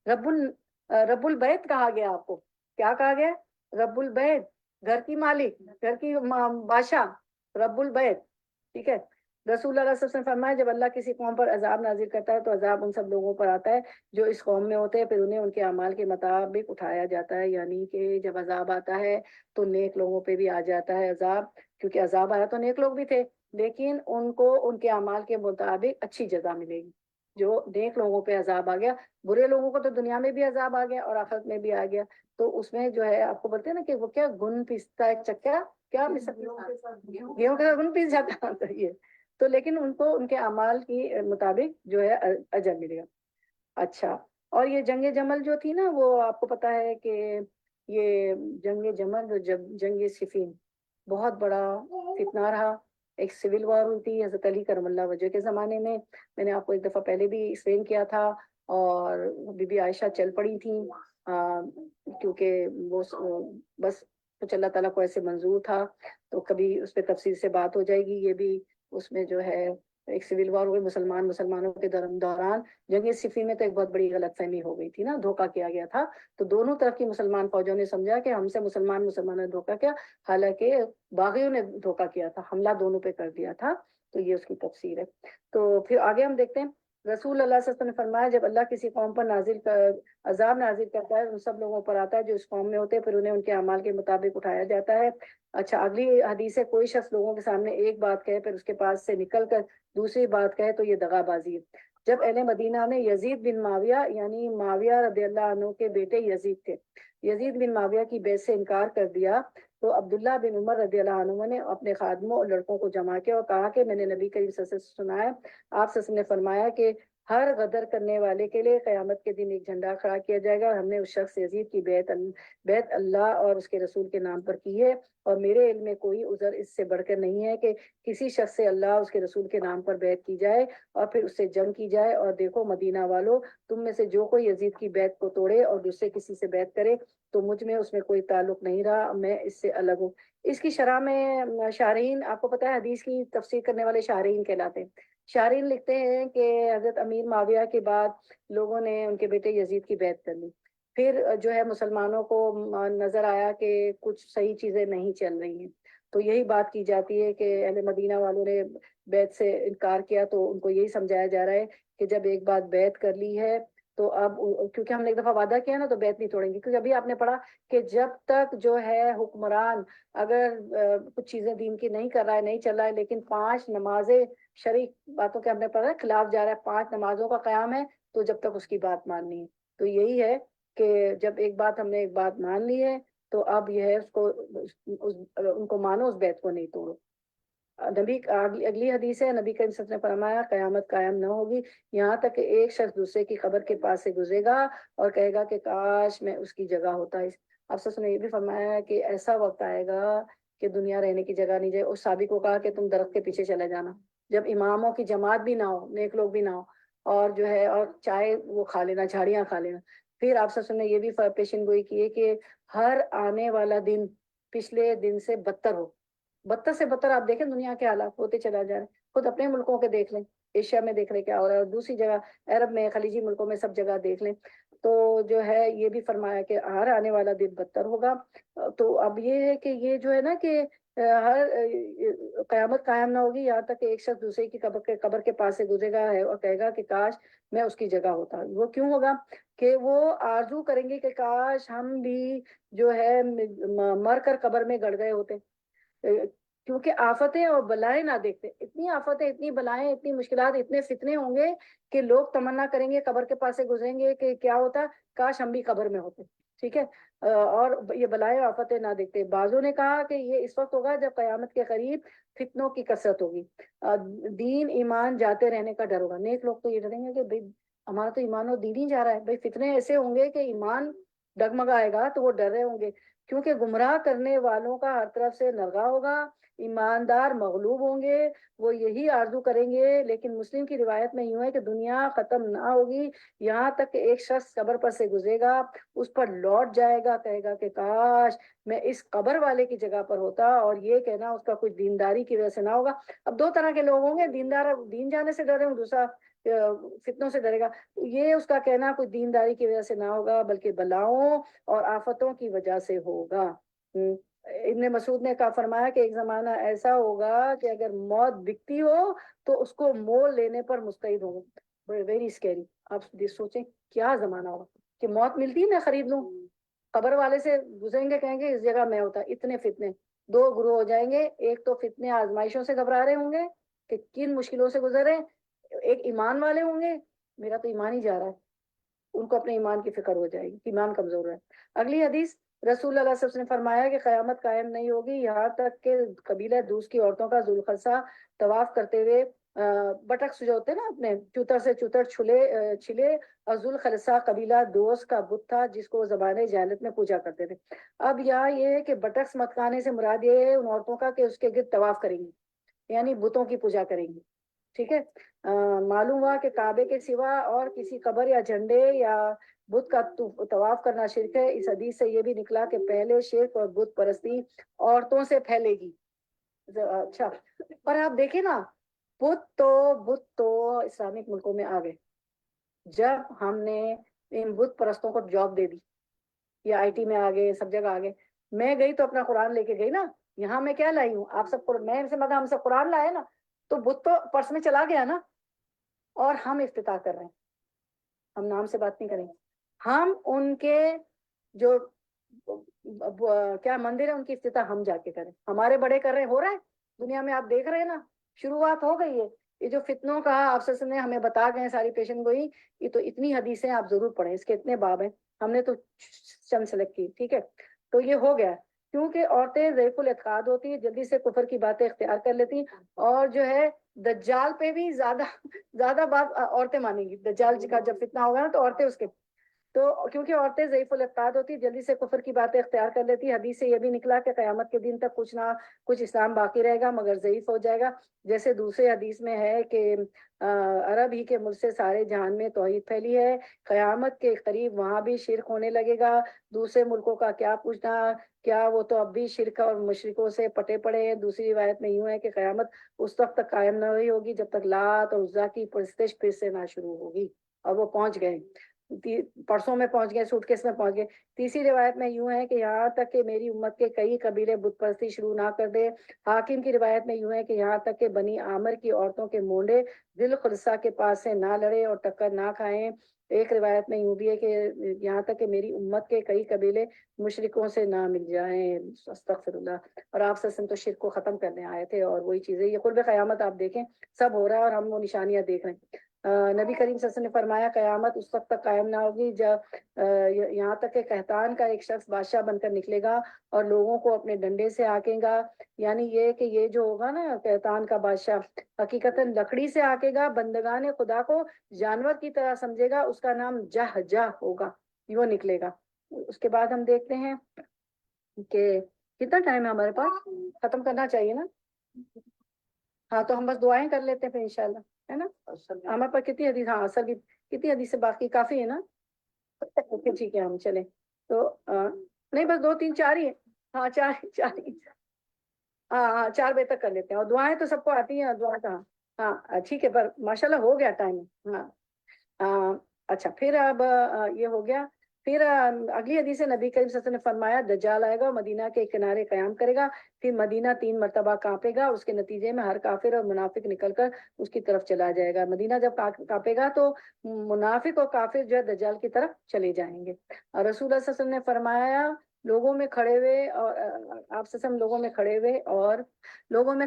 رب البیت کہا گیا, آپ کو کیا کہا گیا؟ رب البیت, گھر کی مالک, گھر کی بادشاہ, رب البیت. ٹھیک ہے, رسول اللہ صلی اللہ علیہ وسلم نے فرمایا جب اللہ کسی قوم پر عذاب نازل کرتا ہے تو عذاب ان سب لوگوں پر آتا ہے جو اس قوم میں ہوتے ہیں, پھر انہیں ان کے اعمال کے مطابق اٹھایا جاتا ہے. یعنی کہ جب عذاب آتا ہے تو نیک لوگوں پہ بھی آ جاتا ہے عذاب, کیونکہ عذاب آیا تو نیک لوگ بھی تھے, لیکن ان کو ان کے اعمال کے مطابق اچھی جزا ملے گی. جو نیک لوگوں پہ عذاب آ گیا, برے لوگوں کو تو دنیا میں بھی عذاب آ گیا اور آخرت میں بھی آ گیا. تو اس میں جو ہے آپ کو بولتے ہیں نا کہ وہ کیا گن پیستا ہے چکا, کیا گیہوں کے ساتھ گن پیس جاتا ہے, تو لیکن ان کو ان کے اعمال کی مطابق جو ہے اجر ملے گا. اچھا, اور یہ جنگ جمل جو تھی نا, وہ آپ کو پتا ہے کہ یہ جنگ جمل, جنگ صفین بہت بڑا فتنہ رہا. ایک سول وار ہوئی تھی حضرت علی کرم اللہ وجہ کے زمانے میں نے آپ کو ایک دفعہ پہلے بھی ایکسپلین کیا تھا, اور بی بی عائشہ چل پڑی تھیں کیونکہ وہ بس کچھ اللہ تعالیٰ کو ایسے منظور تھا. تو کبھی اس پہ تفصیل سے بات ہو جائے گی. یہ بھی اس میں جو ہے ایک سول وار ہوئی مسلمانوں کے دوران. جنگ صفین میں تو ایک بہت بڑی غلط فہمی ہو گئی تھی نا, دھوکہ کیا گیا تھا. تو دونوں طرف کی مسلمان فوجوں نے سمجھا کہ ہم سے مسلمانوں نے دھوکہ کیا, حالانکہ باغیوں نے دھوکہ کیا تھا, حملہ دونوں پہ کر دیا تھا. تو یہ اس کی تفسیر ہے. تو پھر آگے ہم دیکھتے ہیں رسول اللہ صلی اللہ علیہ وسلم نے فرمایا جب اللہ کسی قوم پر عذاب نازل کرتا ہے ان سب لوگوں پر آتا ہے جو اس قوم میں ہوتے ہیں، پھر انہیں ان کے اعمال کے مطابق اٹھایا جاتا ہے۔ اچھا، اگلی حدیث ہے کوئی شخص لوگوں کے سامنے ایک بات کہے پھر اس کے پاس سے نکل کر دوسری بات کہے تو یہ دغا بازی ہے۔ جب اہل مدینہ نے یزید بن معاویہ یعنی معاویہ رضی اللہ عنہ کے بیٹے یزید تھے، یزید بن معاویہ کی بیعت سے انکار کر دیا تو عبداللہ بن عمر رضی اللہ عنہ نے اپنے خادموں اور لڑکوں کو جمع کیا اور کہا کہ میں نے نبی کریم صلی اللہ علیہ وسلم سے سنا ہے، آپ صلی اللہ علیہ وسلم نے فرمایا کہ ہر غدر کرنے والے کے لیے قیامت کے دن ایک جھنڈا کھڑا کیا جائے گا، اور ہم نے اس شخص یزید کی بیعت اللہ اور اس کے رسول کے نام پر کی ہے، اور میرے علم میں کوئی عذر اس سے بڑھ کر نہیں ہے کہ کسی شخص سے اللہ اور اس کے رسول کے نام پر بیعت کی جائے اور پھر اس سے جنگ کی جائے۔ اور دیکھو مدینہ والو، تم میں سے جو کوئی یزید کی بیعت کو توڑے اور دوسرے کسی سے بیعت کرے تو مجھ میں اس میں کوئی تعلق نہیں رہا، میں اس سے الگ ہوں۔ اس کی شرح میں شارحین، آپ کو پتہ ہے حدیث کی تفسیر کرنے والے شارحین کہلاتے ہیں۔ شارحین لکھتے ہیں کہ حضرت امیر معاویہ کے بعد لوگوں نے ان کے بیٹے یزید کی بیعت کر لی، پھر جو ہے مسلمانوں کو نظر آیا کہ کچھ صحیح چیزیں نہیں چل رہی ہیں، تو یہی بات کی جاتی ہے کہ اہل مدینہ والوں نے بیعت سے انکار کیا، تو ان کو یہی سمجھایا جا رہا ہے کہ جب ایک بات بیعت کر لی ہے تو اب کیونکہ ہم نے ایک دفعہ وعدہ کیا نا تو بیعت نہیں توڑیں گے، کیونکہ ابھی آپ نے پڑھا کہ جب تک جو ہے حکمران اگر کچھ چیزیں دین کی نہیں کر رہا ہے، نہیں چل رہا ہے، لیکن 5 نمازیں شرعی باتوں کے ہم نے پڑھا خلاف جا رہا ہے، 5 نمازوں کا قیام ہے، تو جب تک اس کی بات ماننی ہے۔ تو یہی ہے کہ جب ایک بات ہم نے ایک بات مان لی ہے تو اب یہ ہے اس کو ان کو مانو، اس بیت کو نہیں توڑو۔ نبی اگلی حدیث ہے، نبی کریم صلی اللہ علیہ وسلم نے فرمایا قیامت قائم نہ ہوگی یہاں تک کہ ایک شخص دوسرے کی قبر کے پاس سے گزرے گا اور کہے گا کہ کاش میں اس کی جگہ ہوتا۔ آپ سے نے یہ بھی فرمایا کہ ایسا وقت آئے گا کہ دنیا رہنے کی جگہ نہیں جائے۔ اور صحابی کو کہا کہ تم درخت کے پیچھے چلے جانا، جب اماموں کی جماعت بھی نہ ہو، نیک لوگ بھی نہ ہو، اور جو ہے اور چائے وہ کھا لینا، جھاڑیاں کھا لینا۔ پھر آپ سے نے یہ بھی پیشن گوئی کی ہے کہ ہر آنے والا دن پچھلے دن سے بدتر ہو، بدتر سے بدتر۔ آپ دیکھیں دنیا کے حالات ہوتے چلا جا رہے ہیں، خود اپنے ملکوں کے دیکھ لیں، ایشیا میں دیکھ لیں کیا ہو رہا ہے، اور دوسری جگہ عرب میں، خلیجی ملکوں میں، سب جگہ دیکھ لیں۔ تو جو ہے یہ بھی فرمایا کہ ہر آنے والا دن بدتر ہوگا۔ تو اب یہ ہے کہ یہ جو ہے نا کہ ہر قیامت قائم نہ ہوگی یہاں تک کہ ایک شخص دوسرے کی قبر کے پاس سے گزرے گا ہے اور کہے گا کہ کاش میں اس کی جگہ ہوتا۔ وہ کیوں ہوگا کہ وہ آرزو کریں گے کہ کاش ہم بھی جو ہے مر کر قبر میں گڑ گئے ہوتے، کیونکہ آفتیں اور بلائیں نہ دیکھتے، اتنی آفتیں، اتنی بلائیں، اتنی مشکلات، اتنے فتنے ہوں گے کہ لوگ تمنا کریں گے، قبر کے پاس سے گزریں گے کہ کیا ہوتا کاش ہم بھی قبر میں ہوتے۔ ٹھیک ہے، اور یہ بلائیں آفتیں نہ دیکھتے۔ بعضوں نے کہا کہ یہ اس وقت ہوگا جب قیامت کے قریب فتنوں کی کثرت ہوگی، دین ایمان جاتے رہنے کا ڈر ہوگا۔ نیک لوگ تو یہ ڈریں گے کہ بھائی ہمارا تو ایمان اور دین ہی جا رہا ہے، بھائی فتنے ایسے ہوں گے کہ ایمان ڈگمگائے گا تو وہ ڈر رہے ہوں گے، کیونکہ گمراہ کرنے والوں کا ہر طرف سے نغہ ہوگا، ایماندار مغلوب ہوں گے، وہ یہی آرزو کریں گے۔ لیکن مسلم کی روایت میں یوں ہے کہ دنیا ختم نہ ہوگی یہاں تک کہ ایک شخص قبر پر سے گزرے گا، اس پر لوٹ جائے گا، کہے گا کہ کاش میں اس قبر والے کی جگہ پر ہوتا، اور یہ کہنا اس کا کچھ دینداری کی وجہ سے نہ ہوگا۔ اب 2 طرح کے لوگ ہوں گے، دیندار دین جانے سے ڈرے ہوں، دوسرا فتنوں سے ڈرے گا۔ یہ اس کا کہنا کچھ دینداری کی وجہ سے نہ ہوگا بلکہ بلاؤں اور آفتوں کی وجہ سے ہوگا۔ ابن مسعود نے کہا فرمایا کہ ایک زمانہ ایسا ہوگا کہ اگر موت بکتی ہو تو اس کو مول لینے پر مستعد ہوں گے۔ Very scary. آپ سوچیں کیا زمانہ ہوگا کہ موت ملتی ہے میں خرید لوں، قبر والے سے گزریں گے کہیں گے اس جگہ میں ہوتا۔ اتنے فتنے، 2 گروہ ہو جائیں گے، ایک تو فتنے آزمائشوں سے گھبرا رہے ہوں گے کہ کن مشکلوں سے گزر رہے ہیں، ایک ایمان والے ہوں گے میرا تو ایمان ہی جا رہا ہے، ان کو اپنے ایمان کی فکر ہو جائے گی، ایمان کمزور ہے۔ اگلی حدیث، رسول اللہ صلی اللہ علیہ وسلم نے فرمایا کہ قیامت قائم نہیں ہوگی یہاں تک کہ قبیلہ دوس کی عورتوں کا ذوالخلصہ طواف کرتے ہوئے بٹکس جو ہوتے ہیں نا اپنے چوتر سے چوتر چھلے، اور ذوالخلصہ قبیلہ دوس کا بت تھا جس کو وہ زمانے جہالت میں پوجا کرتے تھے۔ اب یہاں یہ ہے کہ بٹکس مت کھانے سے مراد یہ ہے ان عورتوں کا کہ اس کے گرد طواف کریں گی، یعنی بتوں کی پوجا کریں گی۔ ٹھیک ہے، معلوم ہوا کہ کعبے کے سوا اور کسی قبر یا جھنڈے یا بت کا طواف کرنا شرک ہے۔ اس حدیث سے یہ بھی نکلا کہ پہلے شرک اور بت پرستی عورتوں سے پھیلے گی۔ اچھا، پر آپ دیکھیں نا، بت تو اسلامک ملکوں میں آ گئے جب ہم نے ان بت پرستوں کو جاب دے دی، یا آئی ٹی میں آ گئے، سب جگہ آ گئے۔ میں گئی تو اپنا قرآن لے کے گئی نا، یہاں میں کیا لائی ہوں، آپ سب میں سے مگر ہم سب قرآن لائے نا، تو بت تو پرس میں چلا گیا نا۔ اور ہم افتتاح کر رہے ہیں، ہم نام سے بات نہیں کریں گے، ہم ان کے جو کیا مندر ہے ان کی افتتاح ہم جا کے کریں، ہمارے بڑے کر رہے ہیں، ہو رہا ہے دنیا میں، آپ دیکھ رہے ہیں نا، شروعات ہو گئی ہے۔ یہ جو فتنوں کا آپ سے نے ہمیں بتا گئے ساری پیشن گوئی، یہ تو اتنی حدیثیں آپ ضرور پڑھیں، اس کے اتنے باب ہیں، ہم نے تو چند سلیکٹ کی، ٹھیک ہے۔ تو یہ ہو گیا کیونکہ عورتیں ضعیف الاعتقاد ہوتی ہیں، جلدی سے کفر کی باتیں اختیار کر لیتی، اور جو ہے دجال پہ بھی زیادہ بات عورتیں مانیں گی، دجال کا جب فتنہ ہوگا نا تو عورتیں اس کے، تو کیونکہ عورتیں ضعیف الاعتقاد ہوتی، جلدی سے کفر کی باتیں اختیار کر لیتی۔ حدیث سے یہ بھی نکلا کہ قیامت کے دن تک کچھ نہ کچھ اسلام باقی رہے گا مگر ضعیف ہو جائے گا، جیسے دوسرے حدیث میں ہے کہ عرب ہی کے ملک سے سارے جہان میں توحید پھیلی ہے، قیامت کے قریب وہاں بھی شرک ہونے لگے گا، دوسرے ملکوں کا کیا پوچھنا، کیا وہ تو اب بھی شرک اور مشرکوں سے پٹے پڑے ہیں۔ دوسری روایت میں یوں ہے کہ قیامت اس وقت تک قائم نہ ہوئی ہوگی جب تک لات اور عزا کی پرستش پھر سے نہ شروع ہوگی، اور وہ پہنچ گئے، پرسوں میں پہنچ گئے، سوٹ کیس میں پہنچ گئے۔ تیسری روایت میں یوں ہے کہ یہاں تک کہ میری امت کے کئی قبیلے بت پرستی شروع نہ کر دے۔ حاکم کی روایت میں یوں ہے کہ یہاں تک کہ بنی عامر کی عورتوں کے مونڈے ذی الخلصہ کے پاس سے نہ لڑے اور ٹکر نہ کھائیں۔ ایک روایت میں یوں بھی ہے کہ یہاں تک کہ میری امت کے کئی قبیلے مشرکوں سے نہ مل جائیں، استغفر اللہ۔ اور آپ سسن تو شرک کو ختم کرنے آئے تھے، اور وہی چیزیں یہ قرب قیامت آپ دیکھیں سب ہو رہا ہے، اور ہم وہ نشانیاں دیکھ رہے ہیں۔ نبی کریم صلی اللہ علیہ وسلم نے فرمایا قیامت اس وقت تک قائم نہ ہوگی جب یہاں تک کہ قحطان کا ایک شخص بادشاہ بن کر نکلے گا اور لوگوں کو اپنے ڈنڈے سے ہانکے گا، یعنی یہ کہ یہ جو ہوگا نا قحطان کا بادشاہ حقیقتاً لکڑی سے ہانکے گا، بندگان خدا کو جانور کی طرح سمجھے گا، اس کا نام جہ ہوگا، وہ نکلے گا۔ اس کے بعد ہم دیکھتے ہیں کہ کتنا ٹائم ہے ہمارے پاس، ختم کرنا چاہیے نا؟ ہاں تو ہم بس دعائیں کر لیتے ہیں پھر انشاءاللہ، ہے نا؟ ہمارے پاس کتنی حدیث، ہاں اصل کی کتنی حدیث سے باقی کافی ہے نا؟ اوکے ٹھیک ہے، ہم چلیں تو نہیں بس دو تین چار ہی ہے، ہاں چار ہی، ہاں 4 بجے تک کر لیتے ہیں، اور دعائیں تو سب کو آتی ہیں، دعا کا ہاں ٹھیک ہے، پر ماشاءاللہ ہو گیا ٹائم، ہاں اچھا پھر اب یہ ہو گیا۔ پھر اگلی حدیث سے نبی کریم صلی اللہ علیہ وسلم نے فرمایا دجال آئے گا اور مدینہ کے کنارے قیام کرے گا، پھر مدینہ 3 مرتبہ کانپے گا، اس کے نتیجے میں ہر کافر اور منافق نکل کر اس کی طرف چلا جائے گا۔ مدینہ جب کانپے گا تو منافق اور کافر جو ہے دجال کی طرف چلے جائیں گے۔ اور رسول اللہ صلی اللہ علیہ وسلم نے فرمایا لوگوں میں کھڑے ہوئے، اور آپ سے لوگوں میں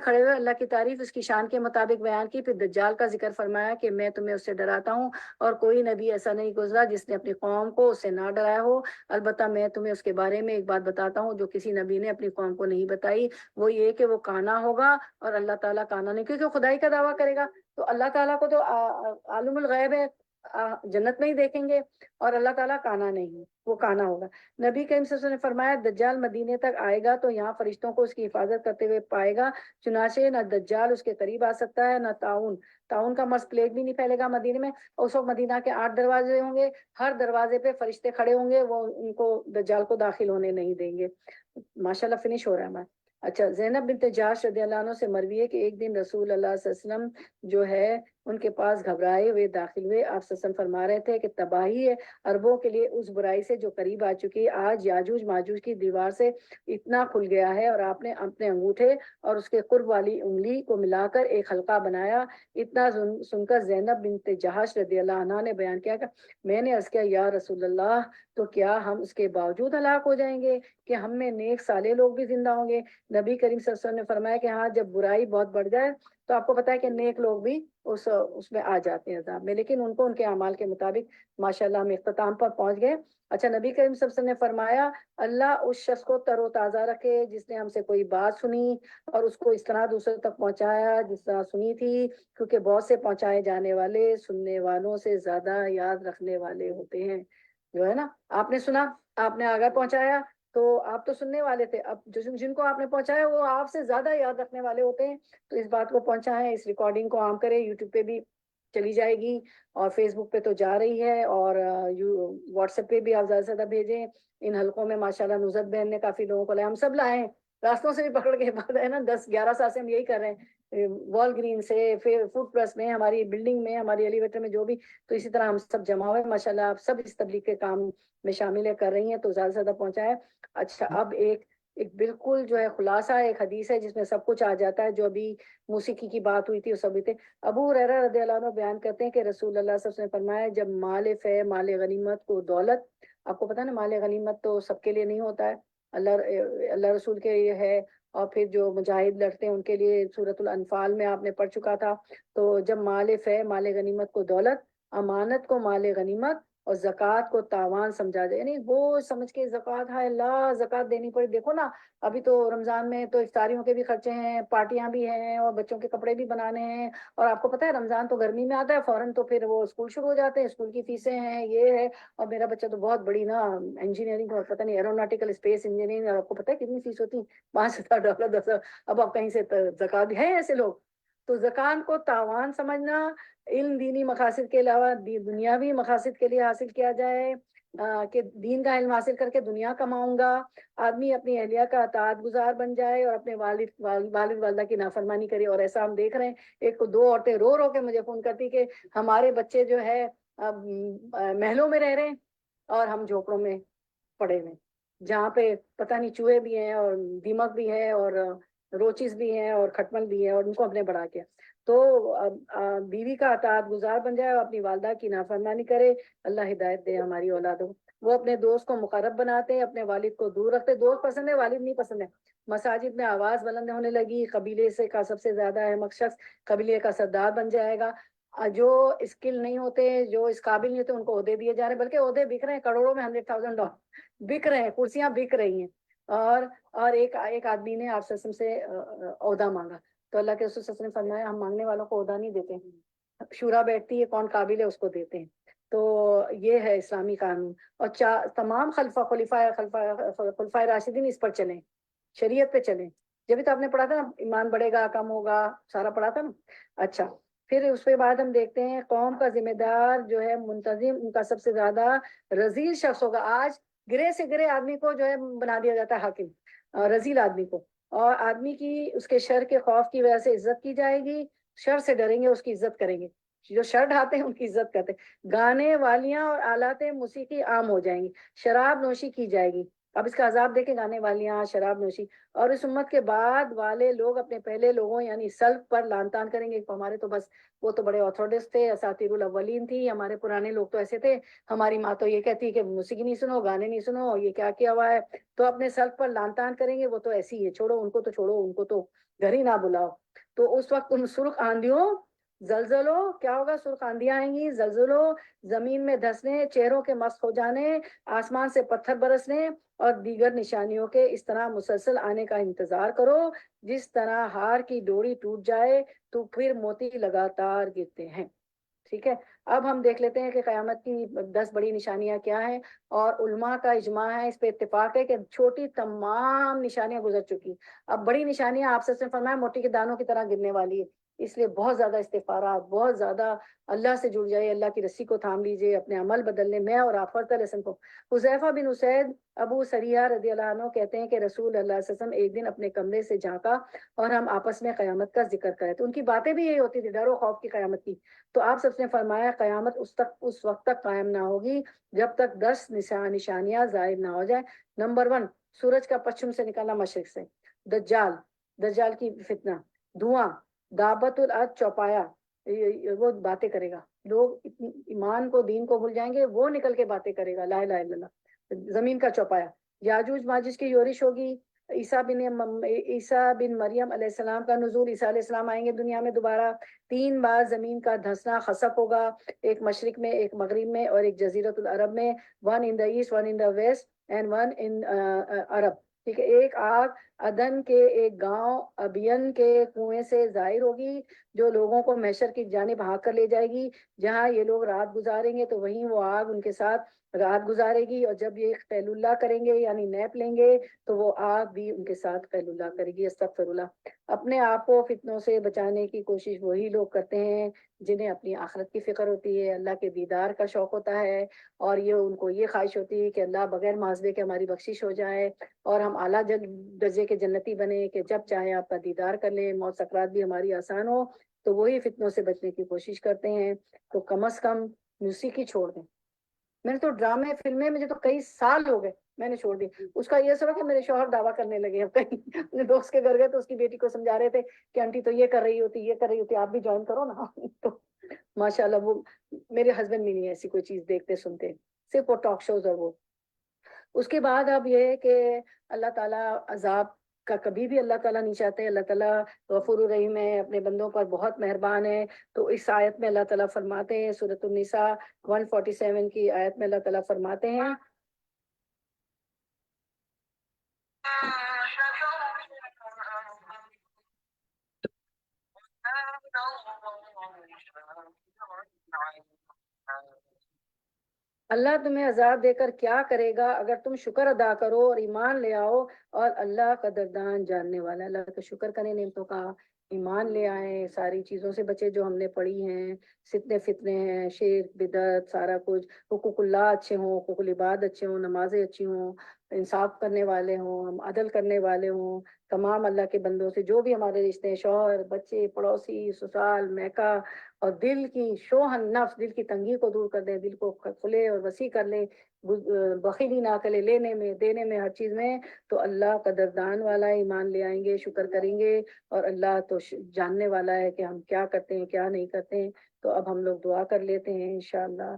کھڑے ہوئے اللہ کی تعریف اس کی شان کے مطابق بیان کی، پھر دجال کا ذکر فرمایا کہ میں تمہیں اس سے ڈراتا ہوں اور کوئی نبی ایسا نہیں گزرا جس نے اپنی قوم کو اس سے نہ ڈرایا ہو، البتہ میں تمہیں اس کے بارے میں ایک بات بتاتا ہوں جو کسی نبی نے اپنی قوم کو نہیں بتائی، وہ یہ کہ وہ کانا ہوگا اور اللہ تعالیٰ کانا نہیں، کیونکہ وہ خدائی کا دعویٰ کرے گا، تو اللہ تعالیٰ کو تو عالم الغیب ہے، جنت میں ہی دیکھیں گے، اور اللہ تعالیٰ کانا نہیں، وہ کانا ہوگا۔ نبی کریم صلی اللہ علیہ وسلم نے فرمایا دجال مدینے تک آئے گا تو یہاں فرشتوں کو اس کی حفاظت کرتے ہوئے پائے گا، چنانچہ نہ دجال اس کے قریب آ سکتا ہے، نہ تعاون کا مرض پلیگ بھی نہیں پھیلے گا مدینے میں۔ اس وقت مدینہ کے 8 دروازے ہوں گے، ہر دروازے پہ فرشتے کھڑے ہوں گے، وہ ان کو دجال کو داخل ہونے نہیں دیں گے۔ ماشاءاللہ فنش ہو رہا ہے ہمارا۔ اچھا زینب بنت جاش رضی اللہ عنہ سے مروی ہے کہ ایک دن رسول اللہ صلی اللہ علیہ وسلم جو ہے ان کے پاس گھبرائے ہوئے داخل ہوئے، آپ صلی اللہ علیہ وسلم فرما رہے تھے کہ تباہی ہے عربوں کے لیے اس برائی سے جو قریب آ چکی ہے، آج یاجوج ماجوج کی دیوار سے اتنا کھل گیا ہے، اور آپ نے اپنے انگوٹھے اور اس کے قرب والی انگلی کو ملا کر ایک حلقہ بنایا۔ اتنا سن کر زینب بنت جہش رضی اللہ عنہ نے بیان کیا کہ میں نے عرض کیا یا رسول اللہ تو کیا ہم اس کے باوجود ہلاک ہو جائیں گے کہ ہم میں نیک صالح لوگ بھی زندہ ہوں گے؟ نبی کریم صلی اللہ علیہ وسلم نے فرمایا کہ ہاں جب برائی بہت بڑھ جائے تو آپ کو پتا ہے کہ نیک لوگ بھی اس میں آ جاتے ہیں عذاب میں، لیکن ان کو ان کے اعمال کے مطابق ماشاءاللہ ہم اختتام پر پہنچ گئے۔ اچھا نبی کریم صلی اللہ علیہ وسلم نے فرمایا اللہ اس شخص کو تر و تازہ رکھے جس نے ہم سے کوئی بات سنی اور اس کو اس طرح دوسرے تک پہنچایا جس طرح سنی تھی، کیونکہ بہت سے پہنچائے جانے والے سننے والوں سے زیادہ یاد رکھنے والے ہوتے ہیں۔ جو ہے نا آپ نے سنا، آپ نے آگے پہنچایا تو آپ تو سننے والے تھے، اب جن کو آپ نے پہنچایا وہ آپ سے زیادہ یاد رکھنے والے ہوتے ہیں، تو اس بات کو پہنچائیں، اس ریکارڈنگ کو عام کریں، یوٹیوب پہ بھی چلی جائے گی اور فیس بک پہ تو جا رہی ہے، اور واٹس ایپ پہ بھی آپ زیادہ سے زیادہ بھیجیں۔ ان حلقوں میں ماشاءاللہ نصرت بہن نے کافی لوگوں کو لائے، ہم سب لائے ہیں راستوں سے بھی پکڑ کے، بعد ہے نا 10-11 سال سے ہم یہی کر رہے ہیں، وال گرین سے، پھر فوڈ پلس میں، ہماری بلڈنگ میں، ہماری ایلیویٹر میں، جو بھی، تو اسی طرح ہم سب جمع ہوئے ماشاءاللہ، آپ سب اس تبلیغ کے کام میں شامل کر رہی ہیں، تو زیادہ سے زیادہ پہنچائے۔ اچھا اب ایک ایک بالکل جو ہے خلاصہ ایک حدیث ہے جس میں سب کچھ آ جاتا ہے. جو ابھی موسیقی کی بات ہوئی تھی وہ سب تھے. ابو ہریرہ رضی اللہ عنہ بیان کرتے ہیں کہ رسول اللہ صلی اللہ علیہ وسلم نے فرمایا جب مال فے مال غنیمت کو دولت، آپ کو پتا ہے نا مال غنیمت تو سب کے لیے نہیں ہوتا ہے، اللہ رسول کے لیے ہے، اور پھر جو مجاہد لڑتے ہیں ان کے لیے سورۃ الانفال میں آپ نے پڑھ چکا تھا. تو جب مال فے مال غنیمت کو دولت، امانت کو مال غنیمت، اور زکوٰۃ کو تاوان سمجھا جائے، یعنی وہ سمجھ کے زکوٰۃ ہے اللہ زکوٰۃ دینی پڑی. دیکھو نا ابھی تو رمضان میں تو افطاریوں کے بھی خرچے ہیں، پارٹیاں بھی ہیں، اور بچوں کے کپڑے بھی بنانے ہیں. اور آپ کو پتا ہے رمضان تو گرمی میں آتا ہے فوراً، تو پھر وہ اسکول شروع ہو جاتے ہیں، اسکول کی فیسیں ہیں یہ ہے. اور میرا بچہ تو بہت بڑی نا انجینئرنگ اور پتہ نہیں ایروناٹیکل اسپیس انجینئرنگ، اور آپ کو پتا ہے کتنی فیس ہوتی ہے؟ $5,000 10,000. اب آپ کہیں سے زکوٰۃ ہے ایسے لوگ. تو زکوٰۃ کو تاوان سمجھنا، علم دینی مقاصد کے علاوہ دنیاوی مقاصد کے لیے حاصل کیا جائے، کہ دین کا علم حاصل کر کے دنیا کماؤں گا. آدمی اپنی اہلیہ کا اطاعت گزار بن جائے اور اپنے والد والدہ کی نافرمانی کرے. اور ایسا ہم دیکھ رہے ہیں، ایک کو دو عورتیں رو رو کے مجھے فون کرتی کہ ہمارے بچے جو ہے محلوں میں رہ رہے ہیں اور ہم جھوپڑوں میں پڑے ہوئے، جہاں پہ پتہ نہیں چوہے بھی ہیں اور دیمک بھی ہے اور روچز بھی ہیں اور کھٹمل بھی ہے، اور ان کو ہم نے بڑھا کے. تو بیوی کا اطاعت گزار بن جائے اور اپنی والدہ کی نافرمانی کرے. اللہ ہدایت دے ہماری اولادوں. وہ اپنے دوست کو مقرب بناتے ہیں، اپنے والد کو دور رکھتے. دوست پسند ہے، والد نہیں پسند ہے. مساجد میں آواز بلند ہونے لگی، قبیلے سے کا سب سے زیادہ احمق شخص قبیلے کا سردار بن جائے گا. جو اسکل نہیں ہوتے، جو اس قابل نہیں ہوتے، ان کو عہدے دیے جا رہے ہیں، بلکہ عہدے بک رہے ہیں کروڑوں میں، $100,000 بک رہے ہیں، کرسیاں بک رہی ہیں. اور ایک آدمی نے آپ سے عہدہ مانگا، تو اللہ کے رسول صلی اللہ علیہ وسلم نے فرمایا ہم مانگنے والوں کو عہدہ نہیں دیتے، شورا بیٹھتی ہے کون قابل ہے اس کو دیتے ہیں. تو یہ ہے اسلامی قانون. اور تمام خلفائے راشدین اس پر چلیں، شریعت پہ چلیں. جبھی تو آپ نے پڑھا تھا نا ایمان بڑھے گا کم ہوگا، سارا پڑھا تھا نا. اچھا، پھر اس کے بعد ہم دیکھتے ہیں قوم کا ذمہ دار جو ہے منتظم، ان کا سب سے زیادہ رذیل شخص ہوگا. آج گرے سے گرے آدمی کو جو ہے بنا دیا جاتا ہے حاکم، رذیل آدمی کو. اور آدمی کی اس کے شر کے خوف کی وجہ سے عزت کی جائے گی، شر سے ڈریں گے اس کی عزت کریں گے. جو شر ڈھاتے ہیں ان کی عزت کرتے ہیں. گانے والیاں اور آلات موسیقی عام ہو جائیں گی، شراب نوشی کی جائے گی. اب اس کا عذاب دیکھیں، گانے والیاں، شراب نوشی. اور اس امت کے بعد والے لوگ اپنے پہلے لوگوں یعنی سلف پر لعن طعن کریں گے. ہمارے تو بس وہ تو بڑے آتھورٹس تھے، اساطیر الاولین تھی، ہمارے پرانے لوگ تو ایسے تھے. ہماری ماں تو یہ کہتی کہ موسیقی نہیں سنو، گانے نہیں سنو، یہ کیا کیا ہوا ہے. تو اپنے سلف پر لعن طعن کریں گے. وہ تو ایسی ہے، چھوڑو ان کو، تو چھوڑو ان کو، تو گھر ہی نہ بلاؤ. تو اس وقت ان سرخ آندھیوں، زلزلوں، کیا ہوگا؟ سرخ آندیاں آئیں گی، زلزلوں، زمین میں دھسنے، چہروں کے مسخ ہو جانے، آسمان سے پتھر برسنے، اور دیگر نشانیوں کے اس طرح مسلسل آنے کا انتظار کرو جس طرح ہار کی ڈوری ٹوٹ جائے تو پھر موتی لگاتار گرتے ہیں. ٹھیک ہے، اب ہم دیکھ لیتے ہیں کہ قیامت کی 10 بڑی نشانیاں کیا ہیں. اور علماء کا اجماع ہے، اس پہ اتفاق ہے کہ چھوٹی تمام نشانیاں گزر چکی. اب بڑی نشانیاں آپ سے فرمایا موتی کے دانوں کی طرح گرنے والی ہے. اس لیے بہت زیادہ استغفارات، بہت زیادہ اللہ سے جڑ جائے، اللہ کی رسی کو تھام لیجئے، اپنے عمل بدلنے. میں اور آپ فرض لیسن کو. حذیفہ بن اسید ابو سریہ رضی اللہ عنہ کہتے ہیں کہ رسول اللہ صلی اللہ علیہ وسلم ایک دن اپنے کمرے سے جھانکا اور ہم آپس میں قیامت کا ذکر کرے. تو ان کی باتیں بھی یہی ہوتی تھی، ڈر و خوف کی قیامت کی. تو آپ سب نے فرمایا قیامت اس وقت تک قائم نہ ہوگی جب تک 10 نشانیاں ظاہر نہ ہو جائیں. نمبر 1، سورج کا پچھم سے نکلنا مشرق سے. دجال کی فتنہ. دھواں. دابت الارض چوپایا، وہ باتیں کرے گا. لوگ ایمان کو، دین کو بھول جائیں گے، وہ نکل کے باتیں کرے گا، لا الہ الا اللہ. زمین کا چوپایا. یاجوج ماجوج کی یورش ہوگی. عیسیٰ بن مریم علیہ السلام کا نزول، عیسیٰ علیہ السلام آئیں گے دنیا میں دوبارہ. 3 بار زمین کا دھسنا، خسف ہوگا، ایک مشرق میں، ایک مغرب میں، اور ایک جزیرۃ العرب میں. 1 in the east, 1 in the west and 1 in عرب. ٹھیک ہے، ایک آگ عدن کے ایک گاؤں ابین کے کنویں سے ظاہر ہوگی جو لوگوں کو محشر کی جانب ہانک کر لے جائے گی. جہاں یہ لوگ رات گزاریں گے تو وہیں وہ آگ ان کے ساتھ رات گزارے گی. اور جب یہ قیل اللہ کریں گے یعنی نیپ لیں گے تو وہ آگ بھی ان کے ساتھ قیل اللہ کرے گی. استغفر اللہ. اپنے آپ کو فتنوں سے بچانے کی کوشش وہی لوگ کرتے ہیں جنہیں اپنی آخرت کی فکر ہوتی ہے، اللہ کے دیدار کا شوق ہوتا ہے، اور ان کو یہ خواہش ہوتی ہے کہ اللہ بغیر محاسبے کے ہماری بخشش ہو جائے اور ہم اعلیٰ درجے کے جنتی بنے کہ جب چاہے آپ کا دیدار کر لیں، موت سکرات بھی ہماری آسان ہو. تو وہی فتنوں سے بچنے کی کوشش کرتے ہیں. تو کم از کم موسیقی چھوڑ دیں. میں نے تو ڈرامے فلمیں، مجھے تو کئی سال ہو گئے میں نے چھوڑ دی. اس کا یہ سب کہ میرے شوہر دعویٰ کرنے لگے. اب کہیں اپنے دوست کے گھر گئے تو اس کی بیٹی کو سمجھا رہے تھے کہ آنٹی تو یہ کر رہی ہوتی, یہ کر رہی ہوتی, آپ بھی جوائن کرو نا. تو ماشاء اللہ وہ میرے ہسبینڈ بھی نہیں ایسی کوئی چیز دیکھتے سنتے, صرف وہ ٹاک شوز اور وہ. اس کے بعد اب یہ ہے کہ اللہ تعالیٰ عذاب کا کبھی بھی اللہ تعالیٰ نہیں چاہتے. اللہ تعالیٰ غفور الرحیم ہے, اپنے بندوں پر بہت مہربان ہے. تو اس آیت میں اللہ تعالیٰ فرماتے ہیں, سورۃ النساء 147 کی آیت میں اللہ تعالیٰ فرماتے ہیں اللہ تمہیں عذاب دے کر کیا کرے گا اگر تم شکر ادا کرو اور ایمان لے آؤ, اور اللہ قدردان جاننے والا. اللہ کا شکر کریں نعمتوں کا, ایمان لے آئیں, ساری چیزوں سے بچے جو ہم نے پڑھی ہیں, فتنے ہیں, شرک بدعت سارا کچھ, حقوق اللہ اچھے ہوں, حقوق العباد اچھے ہوں, نمازیں اچھی ہوں, انصاف کرنے والے ہوں, ہم عدل کرنے والے ہوں, تمام اللہ کے بندوں سے جو بھی ہمارے رشتے ہیں, شوہر بچے پڑوسی سسرال میکا, اور دل کی شوہن نفس, دل کی تنگی کو دور کر دیں, دل کو کھلے اور وسیع کر لیں, بخیلی نہ کرے لینے میں دینے میں ہر چیز میں. تو اللہ قدردان والا ہے, ایمان لے آئیں گے, شکر کریں گے, اور اللہ تو جاننے والا ہے کہ ہم کیا کرتے ہیں کیا نہیں کرتے ہیں. تو اب ہم لوگ دعا کر لیتے ہیں انشاءاللہ.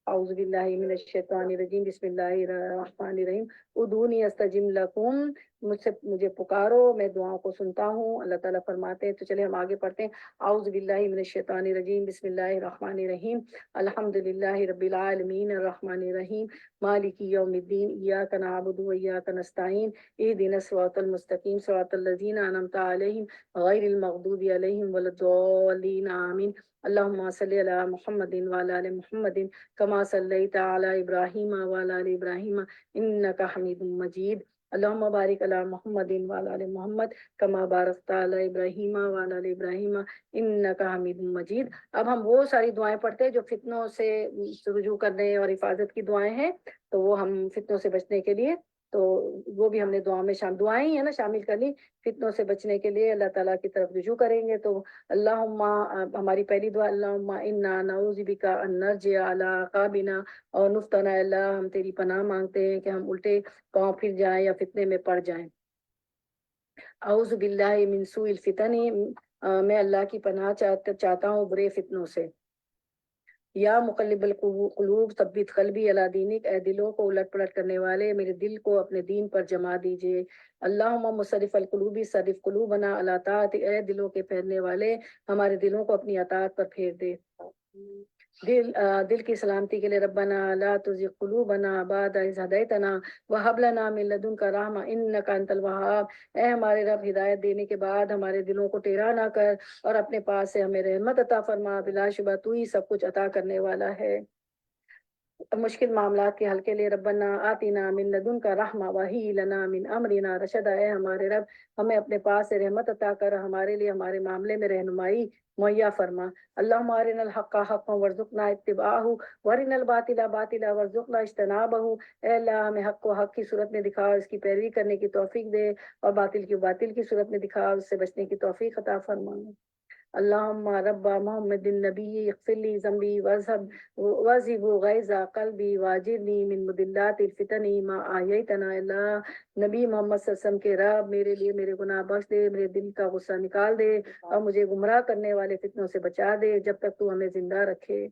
اعوذ باللہ من الشیطان الرجیم, بسم اللہ الرحمن الرحیم. ادعونی استجب لکم, مجھے پکارو میں دعاؤں کو سنتا ہوں. اللہ تعالیٰ فرماتے ہیں, تو چلے ہم آگے پڑھتے ہیں. اعوذ باللہ من الشیطان الرجیم, بسم اللہ الرحمن الرحیم. الحمد للہ رب العالمین, الرحمن الرحیم, مالک یوم الدین, ایاک نعبد و ایاک نستعین, اہدنا الصراط المستقیم, صراط الذین انعمت علیہم غیر المغضوب علیہم ولا الضالین, آمین. اللہم صلی علی محمد وعلی آل محمد کما صلیت علی ابراہیم وعلی آل ابراہیم انک حمید مجید. اللہم بارک علی محمد وعلی آل محمد کما بارکت علی ابراہیم وعلی آل ابراہیم انک حمید مجید. اب ہم وہ ساری دعائیں پڑھتے ہیں جو فتنوں سے رجوع کرنے اور حفاظت کی دعائیں ہیں, تو وہ ہم فتنوں سے بچنے کے لیے, تو وہ بھی ہم نے دعا میں دعائیں ہیں نا شامل کر لی. فتنوں سے بچنے کے لیے اللہ تعالیٰ کی طرف رجوع کریں گے. تو اللہم, ہماری پہلی دعا, اللہم انا نعوذ بک ان نرجع علی عقابنا اور نفتن, اللہ ہم تیری پناہ مانگتے ہیں کہ ہم الٹے پاؤں پھر جائیں یا فتنے میں پڑ جائیں. اعوذ باللہ من سوء الفتن, میں اللہ کی پناہ چاہتا ہوں برے فتنوں سے. یا مقلب القلوب ثبت قلبی علی دینک, اے دلوں کو الٹ پلٹ کرنے والے میرے دل کو اپنے دین پر جما دیجئے. اللہم مصرف القلوب صرف قلوبنا علی طاعتک, اے دلوں کے پھیرنے والے ہمارے دلوں کو اپنی اطاعت پر پھیر دے. دل کی سلامتی کے لیے ربنا لا تزغ قلوبنا بعد اذ ہدیتنا وہب لنا من لدنک رحمہ انک انت الوہاب, اے ہمارے رب ہدایت دینے کے بعد ہمارے دلوں کو ٹیڑھا نہ کر, اور اپنے پاس سے ہمیں رحمت عطا فرما, بلا شبہ تو ہی سب کچھ عطا کرنے والا ہے. مشکل معاملات کے حل کے لیے ربنا آتنا من لدنک رحمہ وہی لنا من امرنا رشدا, اے ہمارے رب ہمیں اپنے پاس سے رحمت عطا کر, ہمارے لیے ہمارے معاملے میں رہنمائی مہیا فرما. اللہم ارنا الحق حقا وارزقنا اتباعہ وارنا الباطل باطلا وارزقنا اجتنابہ, اے اللہ ہمیں حق کو حق کی صورت میں دکھا, اس کی پیروی کرنے کی توفیق دے, اور باطل کی صورت میں دکھا, اس سے بچنے کی توفیق عطا فرما. اللہم رب محمد النبی اغفر لی ذنبی واذھب غیظ قلبی واجرنی من مضلات الفتن ما احییتنا. اللہ نبی محمد صلی اللہ علیہ وسلم کے رب میرے لیے میرے گناہ بخش دے, میرے دل کا غصہ نکال دے, اور مجھے گمراہ کرنے والے فتنوں سے بچا دے جب تک تو ہمیں زندہ رکھے.